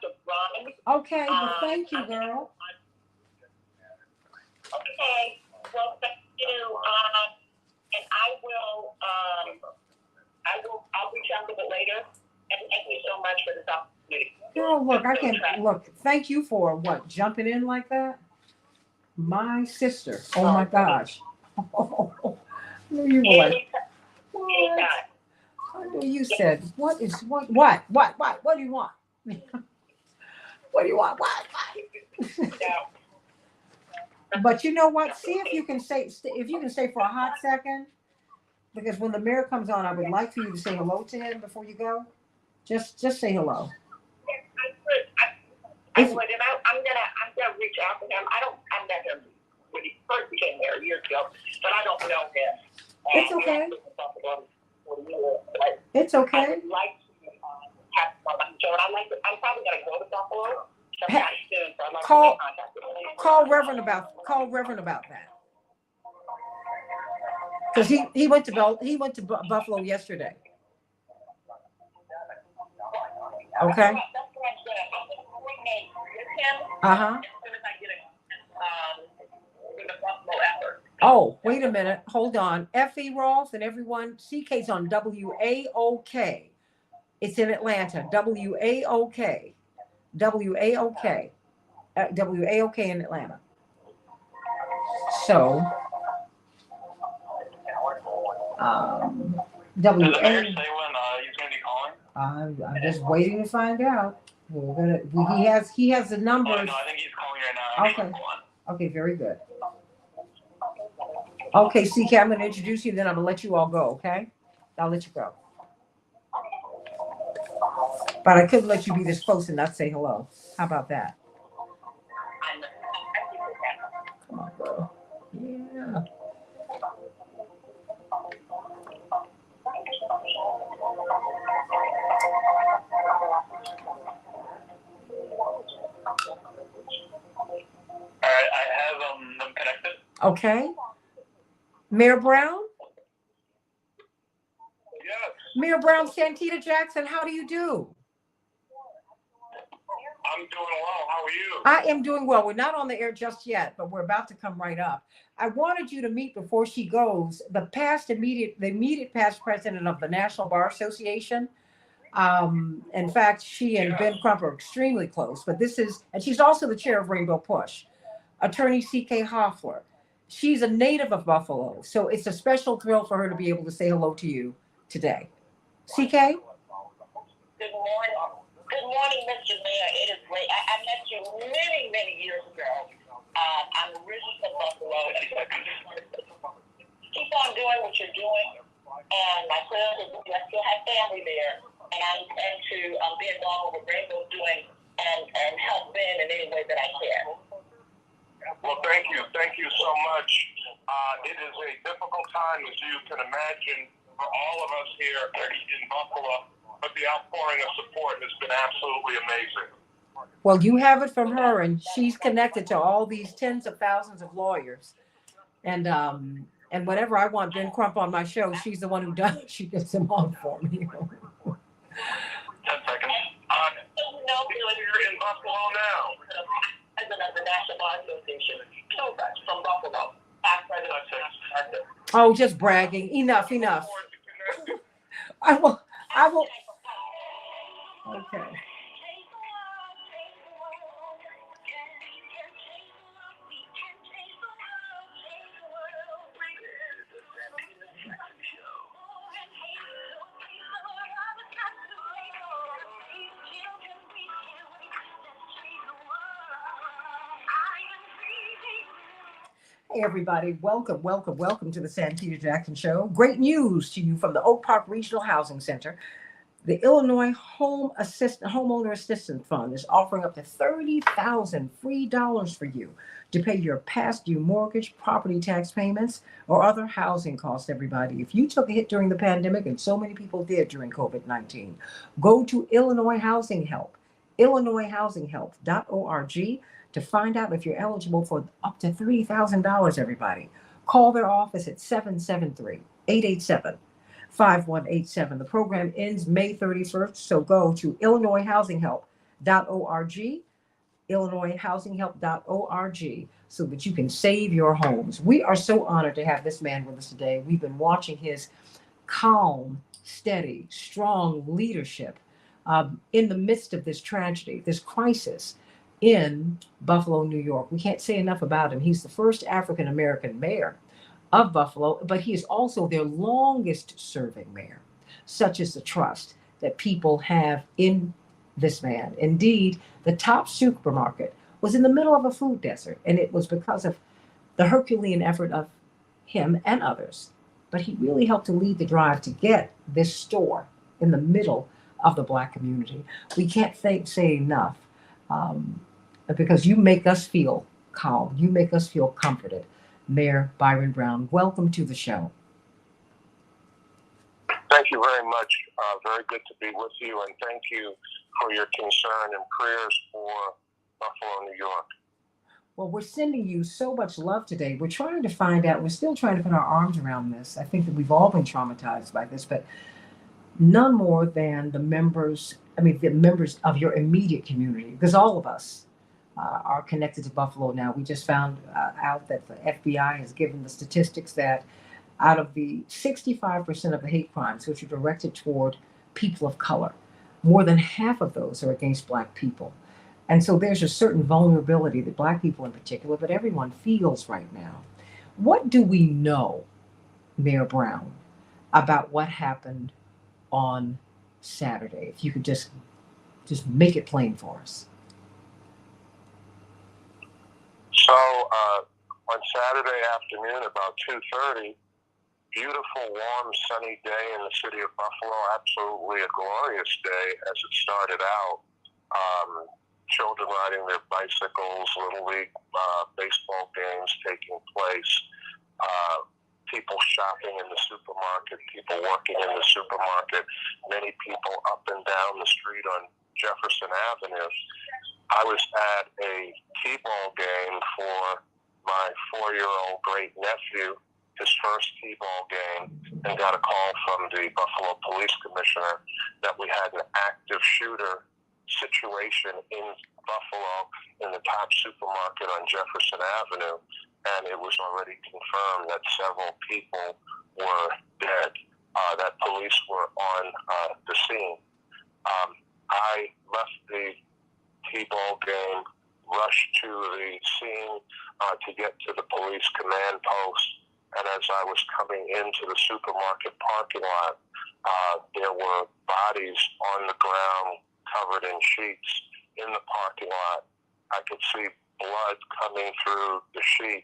S4: to run.
S1: Okay, well, thank you, girl.
S4: Okay. Well, thank you. And I'll reach out a bit later. And thank you so much for this opportunity.
S1: Girl, look, I can look. Thank you for what, jumping in like that. My sister. Oh my gosh. Oh, I knew you were like, what? I knew you said, what do you want? What do you want? What? But you know what? See if you can stay for a hot second, because when the mayor comes on, I would like for you to say hello to him before you go. Just say hello.
S4: I would, and I'm gonna reach out to him. I met him when he first became mayor years ago, but I don't know him.
S1: It's okay. It's okay.
S4: I would like to have someone. So I'm probably gonna go to Buffalo sometime soon. So I'd like to make contact with him.
S1: Call Reverend about that. Because he went to Buffalo yesterday. Okay. Oh, wait a minute. Hold on. Effie Rolf and everyone. CK's on WAOK. It's in Atlanta. WAOK. WAOK. WAOK in Atlanta. So,
S3: Does the mayor say when he's going to be calling?
S1: I'm just waiting to find out. He has the numbers.
S3: Oh, no, I think he's calling right now.
S1: Okay. Okay, very good. Okay, CK, I'm going to introduce you, then I'm going to let you all go, okay? I'll let you go. But I couldn't let you be this close and not say hello. How about that? Come on, girl. Yeah.
S3: All right, I have them connected.
S1: Okay. Mayor Brown?
S3: Yes.
S1: Mayor Brown, Santita Jackson, how do you do?
S3: I'm doing well. How are you?
S1: I am doing well. We're not on the air just yet, but we're about to come right up. I wanted you to meet before she goes the immediate past president of the National Bar Association. In fact, she and Ben Crump are extremely close, and she's also the chair of Rainbow Push, Attorney C.K. Hoffler. She's a native of Buffalo, so it's a special thrill for her to be able to say hello to you today. CK?
S4: Good morning. Good morning, Mr. Mayor. It is great. I met you many, many years ago. I'm originally from Buffalo. Keep on doing what you're doing. And my cousin, I still have family there. And I intend to be involved with Rainbow doing and help Ben in any way that I can.
S5: Well, thank you. Thank you so much. It is a difficult time, as you can imagine, for all of us here in Buffalo, but the outpouring of support has been absolutely amazing.
S1: Well, you have it from her, and she's connected to all these tens of thousands of lawyers. And whenever I want Ben Crump on my show, she's the one who does. She gets him on for me.
S3: 10 seconds.
S5: You're in Buffalo now.
S4: President of the National Bar Association, from Buffalo.
S1: Oh, just bragging. Enough. I will. Okay. Hey, everybody. Welcome to the Santita Jackson Show. Great news to you from the Oak Park Regional Housing Center. The Illinois Homeowner Assistance Fund is offering up to $30,000 free dollars for you to pay your past due mortgage, property tax payments, or other housing costs, everybody. If you took a hit during the pandemic, and so many people did during COVID-19, go to Illinois Housing Help, illinoishousinghelp.org, to find out if you're eligible for up to $30,000, everybody. Call their office at 773-887-5187. The program ends May 31st, so go to illinoishousinghelp.org IllinoisHousingHelp.org, IllinoisHousingHelp.org, so that you can save your homes. We are so honored to have this man with us today. We've been watching his calm, steady, strong leadership in the midst of this tragedy, this crisis in Buffalo, New York. We can't say enough about him. He's the first African American mayor of Buffalo, but he is also their longest serving mayor. Such is the trust that people have in this man. Indeed, the top supermarket was in the middle of a food desert, and it was because of the Herculean effort of him and others. But he really helped to lead the drive to get this store in the middle of the Black community. We can't say enough because you make us feel calm. You make us feel comforted. Mayor Byron Brown, welcome to the show.
S5: Thank you very much. Very good to be with you, and thank you for your concern and prayers for Buffalo, New York.
S1: Well, we're sending you so much love today. We're trying to find out, we're still trying to put our arms around this. I think that we've all been traumatized by this, but none more than the members of your immediate community, because all of us are connected to Buffalo now. We just found out that the FBI has given the statistics that out of the 65% of the hate crimes which are directed toward people of color, more than half of those are against Black people. And so there's a certain vulnerability that Black people in particular, but everyone feels right now. What do we know, Mayor Brown, about what happened on Saturday? If you could just make it plain for us.
S5: So on Saturday afternoon, about 2:30, beautiful, warm, sunny day in the city of Buffalo. Absolutely a glorious day as it started out. Children riding their bicycles, Little League baseball games taking place, people shopping in the supermarket, people working in the supermarket, many people up and down the street on Jefferson Avenue. I was at a T-ball game for my 4-year-old great-nephew, his first T-ball game, and got a call from the Buffalo Police Commissioner that we had an active shooter situation in Buffalo in the top supermarket on Jefferson Avenue, and it was already confirmed that several people were dead, that police were on the scene. I left the T-ball game, rushed to the scene to get to the police command post, and as I was coming into the supermarket parking lot, there were bodies on the ground covered in sheets in the parking lot. I could see blood coming through the sheet,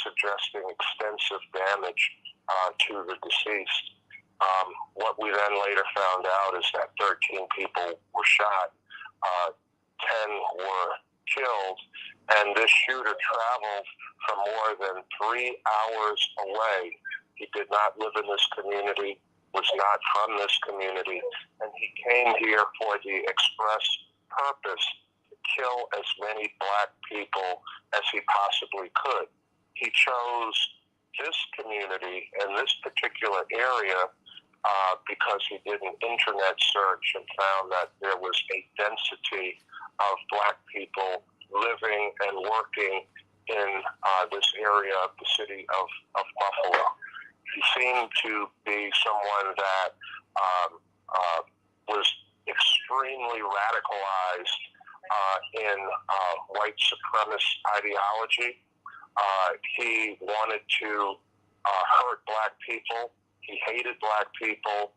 S5: suggesting extensive damage to the deceased. What we then later found out is that 13 people were shot, 10 were killed, and this shooter traveled from more than 3 hours away. He did not live in this community, was not from this community, and he came here for the express purpose to kill as many Black people as he possibly could. He chose this community and this particular area because he did an internet search and found that there was a density of Black people living and working in this area of the city of Buffalo. He seemed to be someone that was extremely radicalized in white supremacist ideology. He wanted to hurt Black people. He hated Black people,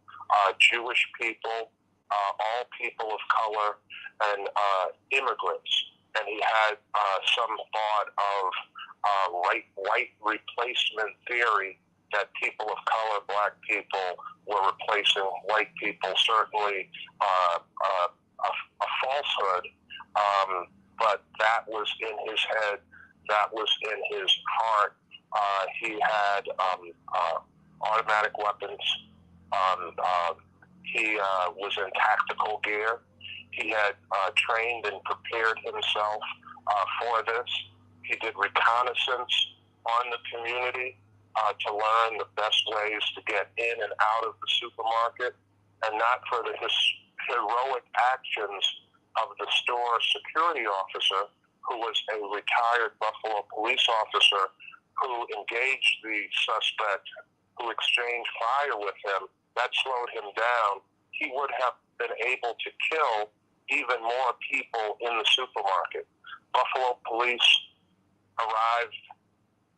S5: Jewish people, all people of color, and immigrants. And he had some thought of white replacement theory, that people of color, Black people, were replacing white people. Certainly a falsehood, but that was in his head, that was in his heart. He had automatic weapons. He was in tactical gear. He had trained and prepared himself for this. He did reconnaissance on the community to learn the best ways to get in and out of the supermarket, and not for the heroic actions of the store security officer, who was a retired Buffalo police officer, who engaged the suspect, who exchanged fire with him. That slowed him down. He would have been able to kill even more people in the supermarket. Buffalo police arrived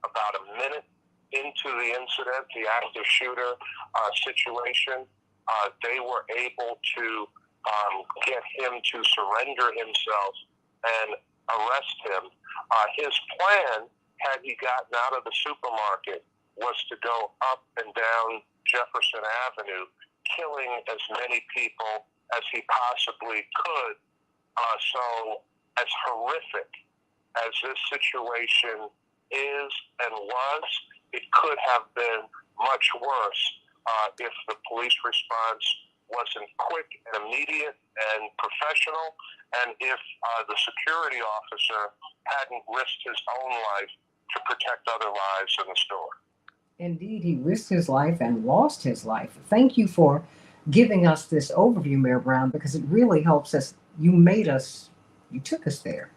S5: about a minute into the incident, the active shooter situation. They were able to get him to surrender himself and arrest him. His plan, had he gotten out of the supermarket, was to go up and down Jefferson Avenue, killing as many people as he possibly could. So as horrific as this situation is and was, it could have been much worse if the police response wasn't quick and immediate and professional, and if the security officer hadn't risked his own life to protect other lives in the store.
S1: Indeed, he risked his life and lost his life. Thank you for giving us this overview, Mayor Brown, because it really helps us. You took us there.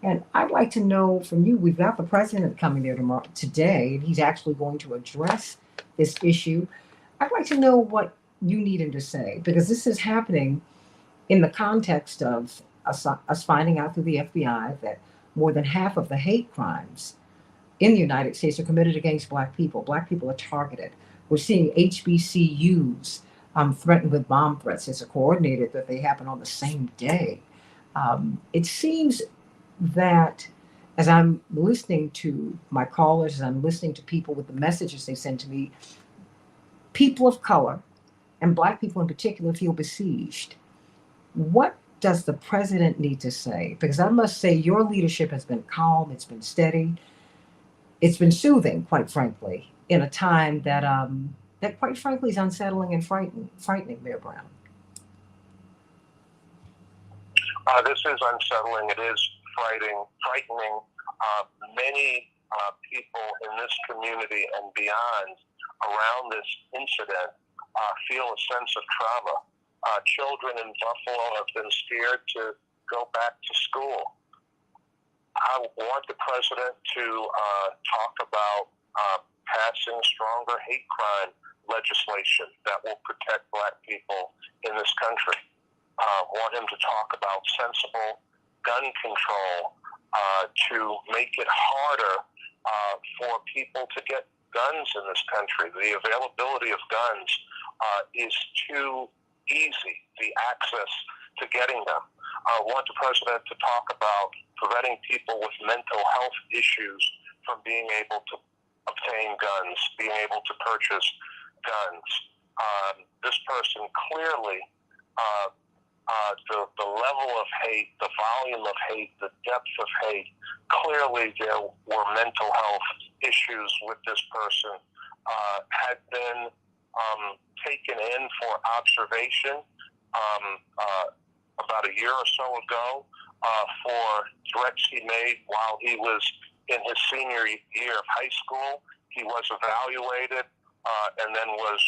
S1: And I'd like to know from you, we've got the president coming there today, and he's actually going to address this issue. I'd like to know what you need him to say, because this is happening in the context of us finding out through the FBI that more than half of the hate crimes in the United States are committed against Black people. Black people are targeted. We're seeing HBCUs threatened with bomb threats. It's coordinated that they happen on the same day. It seems that as I'm listening to my callers, as I'm listening to people with the messages they send to me, people of color and Black people in particular feel besieged. What does the president need to say? Because I must say your leadership has been calm, it's been steady, it's been soothing, quite frankly, in a time that that quite frankly is unsettling and frightening, Mayor Brown.
S5: This is unsettling. It is frightening. Many people in this community and beyond around this incident feel a sense of trauma. Children in Buffalo have been scared to go back to school. I want the president to talk about passing stronger hate crime legislation that will protect Black people in this country. Want him to talk about sensible gun control to make it harder for people to get guns in this country. The availability of guns is too easy, the access to getting them. I want the president to talk about preventing people with mental health issues from being able to obtain guns, being able to purchase guns. This person clearly, the level of hate, the volume of hate, the depth of hate, clearly there were mental health issues with this person, had been taken in for observation about a year or so ago for threats he made while he was in his senior year of high school. He was evaluated and then was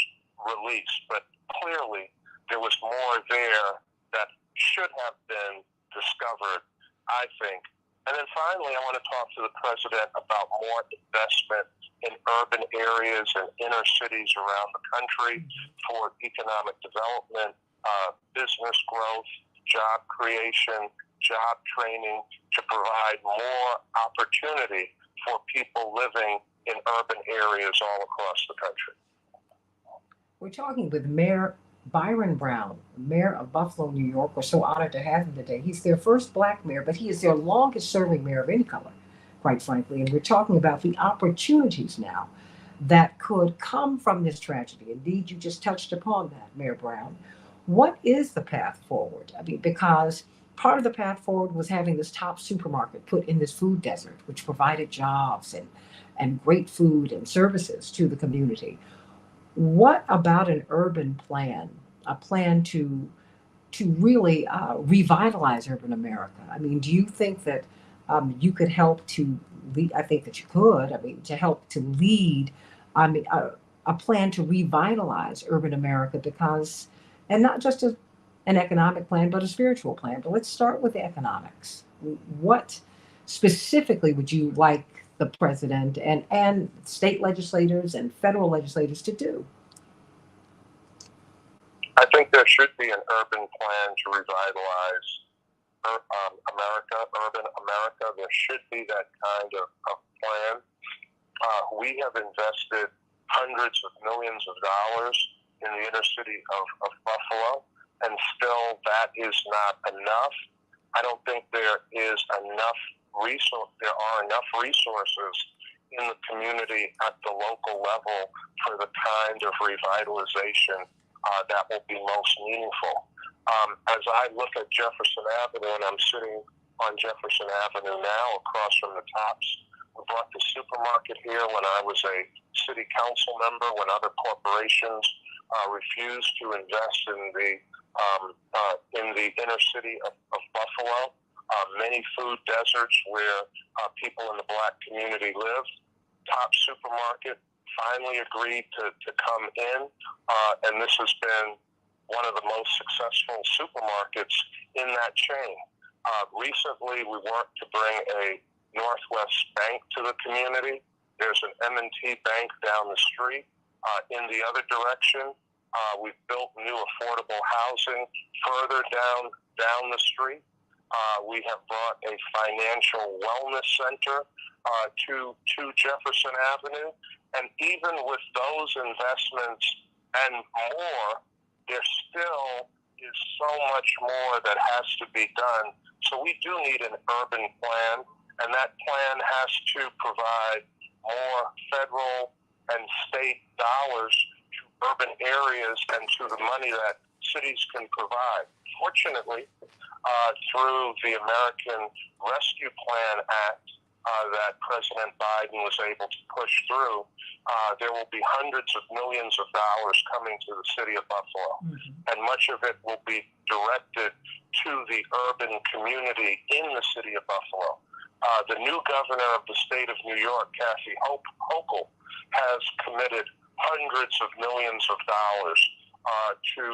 S5: released. But clearly there was more there that should have been discovered, I think. And then finally, I want to talk to the president about more investment in urban areas and inner cities around the country for economic development, business growth, job creation, job training, to provide more opportunity for people living in urban areas all across the country.
S1: We're talking with Mayor Byron Brown, mayor of Buffalo, New York. We're so honored to have him today. He's their first Black mayor, but he is their longest serving mayor of any color, quite frankly. And we're talking about the opportunities now that could come from this tragedy. Indeed, you just touched upon that, Mayor Brown. What is the path forward? I mean, because part of the path forward was having this top supermarket put in this food desert, which provided jobs and great food and services to the community. What about an urban plan, a plan to really revitalize urban America? I mean, do you think that you could help to lead? I think that you could. I mean, to help to lead, a plan to revitalize urban America, because, and not just an economic plan, but a spiritual plan. But let's start with the economics. What specifically would you like the president and state legislators and federal legislators to do?
S5: I think there should be an urban plan to revitalize urban America. There should be that kind of plan. We have invested hundreds of millions of dollars in the inner city of Buffalo, and still that is not enough. I don't think there are enough resources in the community at the local level for the kind of revitalization that will be most meaningful. As I look at Jefferson Avenue, and I'm sitting on Jefferson Avenue now across from the Tops, we brought the supermarket here when I was a city council member, when other corporations refused to invest in the inner city of Buffalo. Many food deserts where people in the Black community live. Top Supermarket finally agreed to come in, and this has been one of the most successful supermarkets in that chain. Recently, we worked to bring a Northwest Bank to the community. There's an M&T Bank down the street. In the other direction, we've built new affordable housing further down the street. We have brought a financial wellness center to Jefferson Avenue. And even with those investments and more, there still is so much more that has to be done. So we do need an urban plan, and that plan has to provide more federal and state dollars to urban areas and to the money that cities can provide. Fortunately, through the American Rescue Plan Act that President Biden was able to push through, there will be hundreds of millions of dollars coming to the city of Buffalo. Mm-hmm. And much of it will be directed to the urban community in the city of Buffalo. The new governor of the state of New York, Kathy Hochul, has committed hundreds of millions of dollars to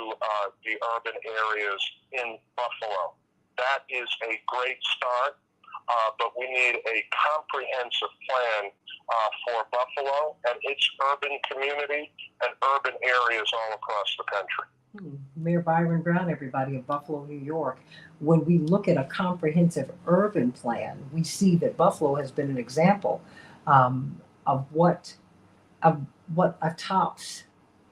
S5: the urban areas in Buffalo. That is a great start, but we need a comprehensive plan for Buffalo and its urban community and urban areas all across the country.
S1: Mayor Byron Brown, everybody, of Buffalo, New York. When we look at a comprehensive urban plan, we see that Buffalo has been an example of what a Tops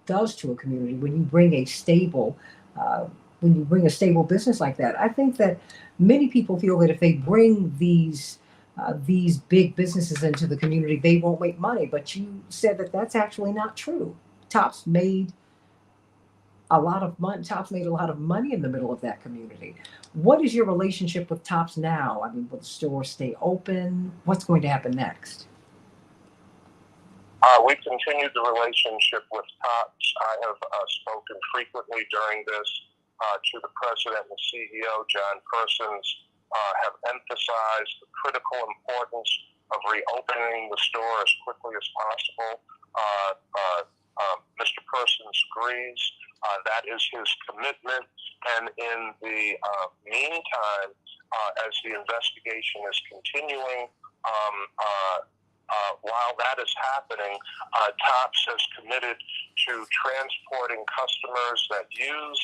S1: does to a community. When you bring a stable business like that, I think that many people feel that if they bring these big businesses into the community, they won't make money. But you said that that's actually not true. Tops made a lot of money. Tops made a lot of money in the middle of that community. What is your relationship with Tops now? I mean, will the store stay open? What's going to happen next?
S5: We continued the relationship with Tops. I have spoken frequently during this to the president and CEO, John Persons, have emphasized the critical importance of reopening the store as quickly as possible. Mr. Persons agrees. That is his commitment. And in the meantime, as the investigation is continuing, while that is happening, Tops has committed to transporting customers that use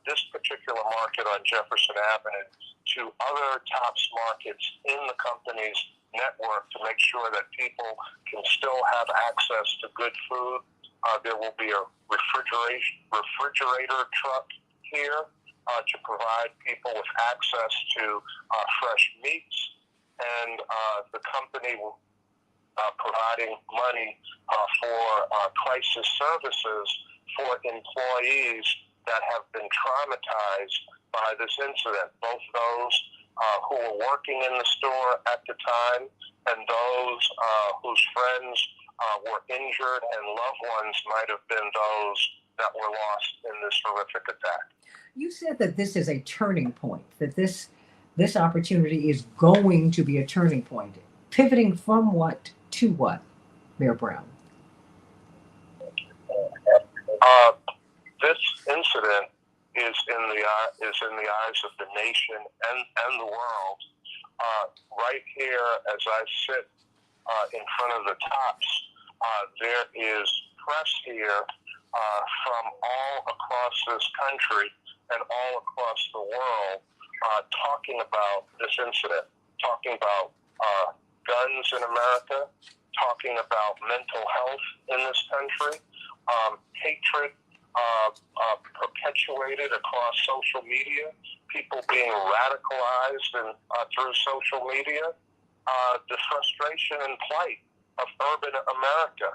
S5: this particular market on Jefferson Avenue to other Tops markets in the company's network to make sure that people can still have access to good food. There will be a refrigerator truck here to provide people with access to fresh meats, and the company will providing money for crisis services for employees that have been traumatized by this incident, both those who were working in the store at the time and those whose friends were injured and loved ones might have been those that were lost in this horrific attack.
S1: You said that this is a turning point, that this opportunity is going to be a turning point. Pivoting from what to what, Mayor Brown?
S5: This incident is in the eyes of the nation and the world. Right here, as I sit in front of the tops, there is press here from all across this country and all across the world talking about this incident, talking about guns in America, talking about mental health in this country, hatred perpetuated across social media, people being radicalized through social media, the frustration and plight of urban America,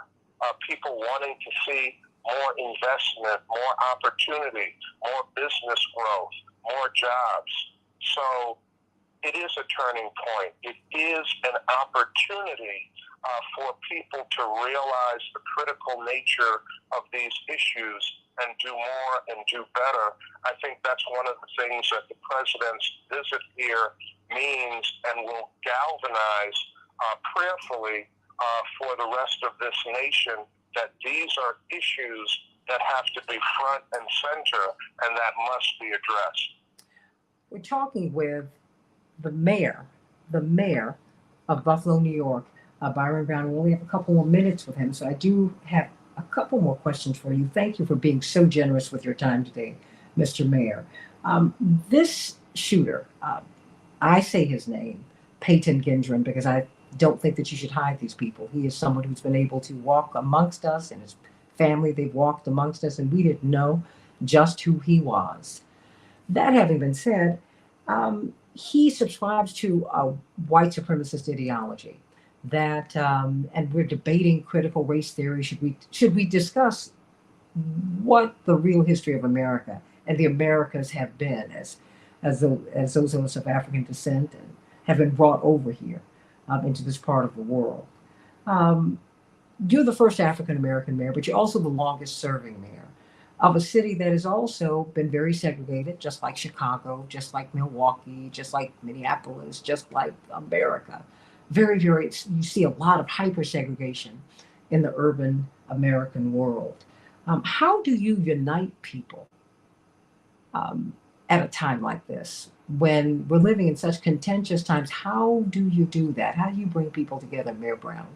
S5: people wanting to see more investment, more opportunity, more business growth, more jobs. So it is a turning point. It is an opportunity for people to realize the critical nature of these issues and do more and do better. I think that's one of the things that the president's visit here means and will galvanize prayerfully for the rest of this nation, that these are issues that have to be front and center and that must be addressed.
S1: We're talking with the mayor of Buffalo, New York, Byron Brown. We only have a couple more minutes with him, so I do have a couple more questions for you. Thank you for being so generous with your time today, Mr. Mayor. This shooter, I say his name, Peyton Gendron, because I don't think that you should hide these people. He is someone who's been able to walk amongst us, and his family, they've walked amongst us, and we didn't know just who he was. That having been said, he subscribes to a white supremacist ideology that, and we're debating critical race theory. Should we discuss what the real history of America and the Americas have been as those of us of African descent and have been brought over here into this part of the world? You're the first African American mayor, but you're also the longest serving mayor of a city that has also been very segregated, just like Chicago, just like Milwaukee, just like Minneapolis, just like America. Very, very, you see a lot of hyper segregation in the urban American world. How do you unite people at a time like this? When we're living in such contentious times, how do you do that? How do you bring people together, Mayor Brown?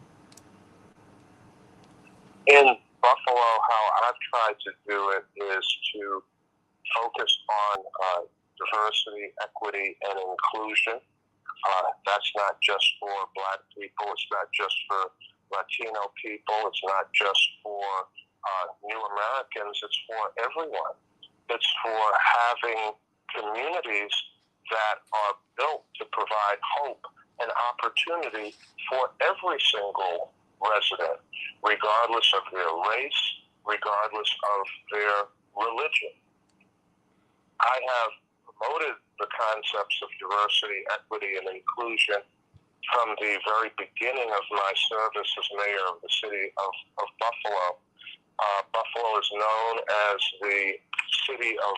S5: In Buffalo, how I've tried to do it is to focus on diversity, equity, and inclusion. That's not just for Black people. It's not just for Latino people. It's not just for new Americans. It's for everyone. It's for having communities that are built to provide hope and opportunity for every single resident, regardless of their race, regardless of their religion. I have promoted the concepts of diversity, equity, and inclusion from the very beginning of my service as mayor of the city of Buffalo. Buffalo is known as the city of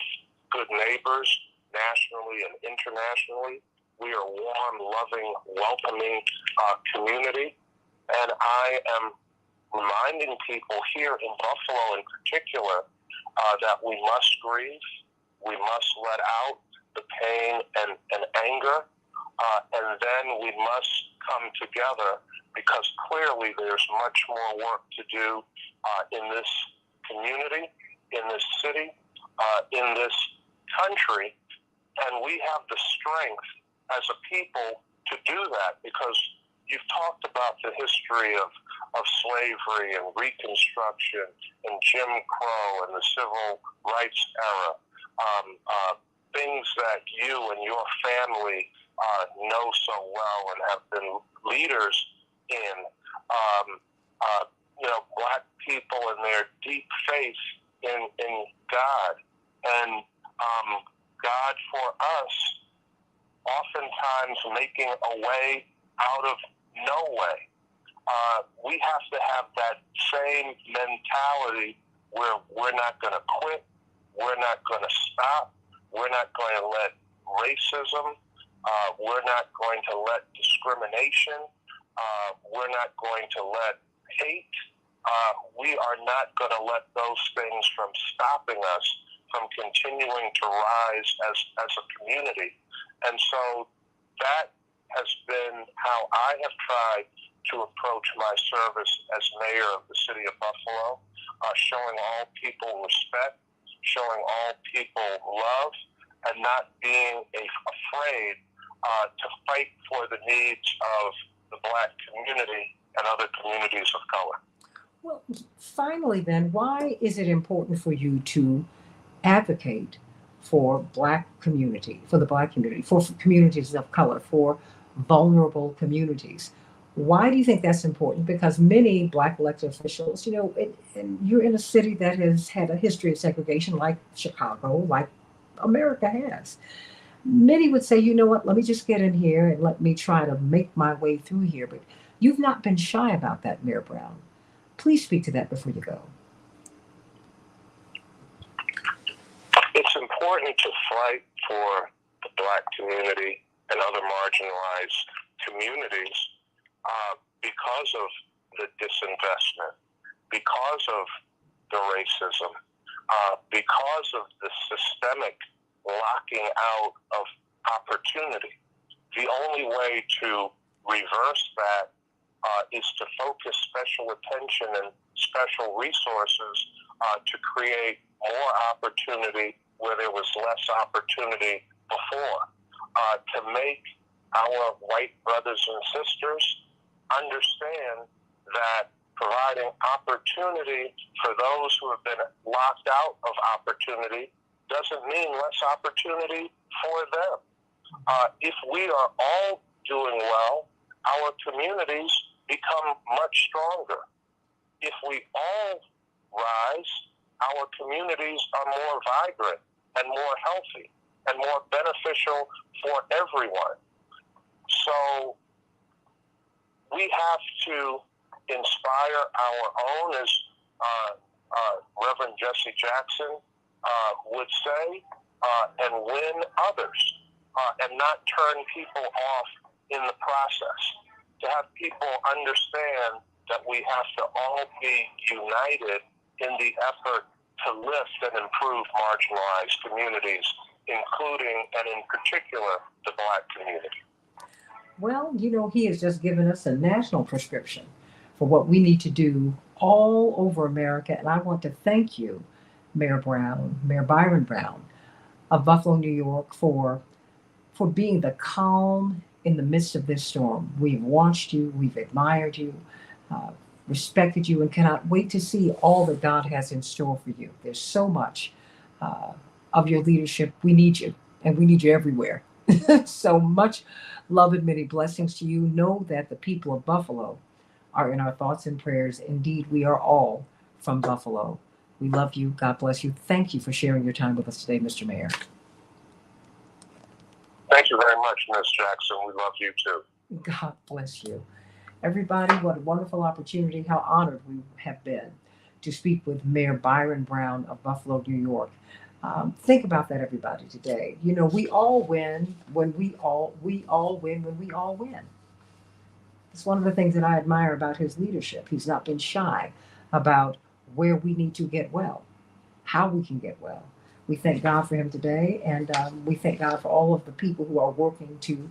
S5: good neighbors nationally and internationally. We are a warm, loving, welcoming community. And I am reminding people here in Buffalo in particular that we must grieve, we must let out the pain and anger, and then we must come together, because clearly there's much more work to do in this community, in this city, in this country, and we have the strength as a people to do that, because you've talked about the history of slavery and Reconstruction and Jim Crow and the Civil Rights era, things that you and your family know so well and have been leaders in. Black people and their deep faith in God. And God for us, oftentimes making a way out of no way. We have to have that same mentality where we're not going to quit, we're not going to stop, we're not going to let racism, we're not going to let discrimination, we're not going to let hate, we are not going to let those things from stopping us from continuing to rise as a community. And so that has been how I have tried to approach my service as mayor of the city of Buffalo, showing all people respect, showing all people love, and not being afraid to fight for the needs of the Black community and other communities of color.
S1: Well, finally, then, why is it important for you to advocate for Black community, for the Black community, for communities of color, for vulnerable communities? Why do you think that's important? Because many Black elected officials, and you're in a city that has had a history of segregation like Chicago, like America has. Many would say, you know what, let me just get in here and let me try to make my way through here. But you've not been shy about that, Mayor Brown. Please speak to that before you go.
S5: It's important to fight for the Black community and other marginalized communities because of the disinvestment, because of the racism, because of the systemic locking out of opportunity. The only way to reverse that is to focus special attention and special resources to create more opportunity where there was less opportunity before, to make our white brothers and sisters understand that providing opportunity for those who have been locked out of opportunity doesn't mean less opportunity for them. If we are all doing well, our communities become much stronger. If we all rise, our communities are more vibrant and more healthy and more beneficial for everyone. So we have to inspire our own, as Reverend Jesse Jackson would say, and win others, and not turn people off in the process. To have people understand that we have to all be united in the effort to lift and improve marginalized communities, including and in particular the Black community.
S1: Well, he has just given us a national prescription for what we need to do all over America. And I want to thank you, Mayor Byron Brown of Buffalo, New York, for being the calm in the midst of this storm. We've watched you, we've admired you, respected you, and cannot wait to see all that God has in store for you. There's so much of your leadership. We need you, and we need you everywhere. So much love and many blessings to you. Know that the people of Buffalo are in our thoughts and prayers. Indeed, we are all from Buffalo. We love you. God bless you. Thank you for sharing your time with us today, Mr. Mayor.
S5: Thank you very much, Ms. Jackson. We love you too.
S1: God bless you. Everybody, what a wonderful opportunity. How honored we have been to speak with Mayor Byron Brown of Buffalo, New York. Think about that, everybody, today. We all win when we all win when we all win. It's one of the things that I admire about his leadership. He's not been shy about where we need to get well, how we can get well. We thank God for him today, and we thank God for all of the people who are working to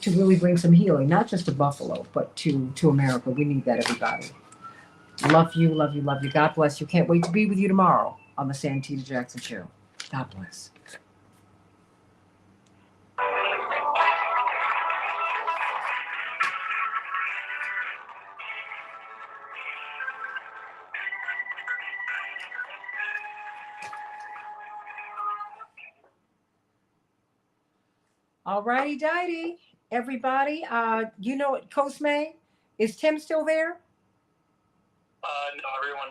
S1: really bring some healing, not just to Buffalo, but to America. We need that, everybody. Love you, love you, love you. God bless you. Can't wait to be with you tomorrow on the Santita Jackson Show. God bless. All righty, dighty. Everybody, Coach May, is Tim still there?
S3: No, everyone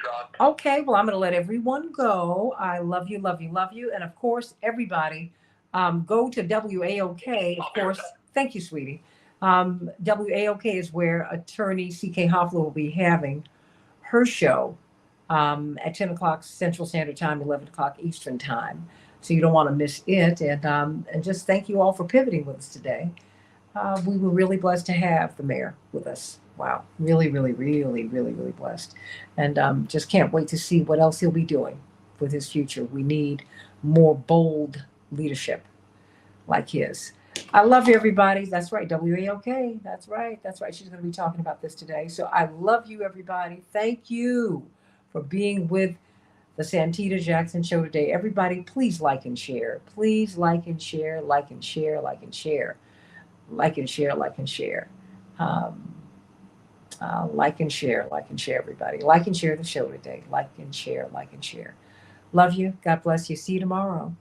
S3: dropped.
S1: Okay, well, I'm going to let everyone go. I love you, love you, love you. And of course, everybody, go to WAOK. Of course, thank you, sweetie. WAOK is where attorney C.K. Hoffler will be having her show at 10 o'clock Central Standard Time, 11 o'clock Eastern Time. So you don't want to miss it. And just thank you all for pivoting with us today. We were really blessed to have the mayor with us. Wow. Really, really, really, really, really blessed. And just can't wait to see what else he'll be doing with his future. We need more bold leadership like his. I love you, everybody. That's right, WAOK. That's right. That's right. She's going to be talking about this today. So I love you, everybody. Thank you for being with the Santita Jackson Show today. Everybody, please like and share. Please like and share, like and share, like and share, like and share, like and share. Like and share, like and share, everybody. Like and share the show today. Like and share, like and share. Love you. God bless you. See you tomorrow.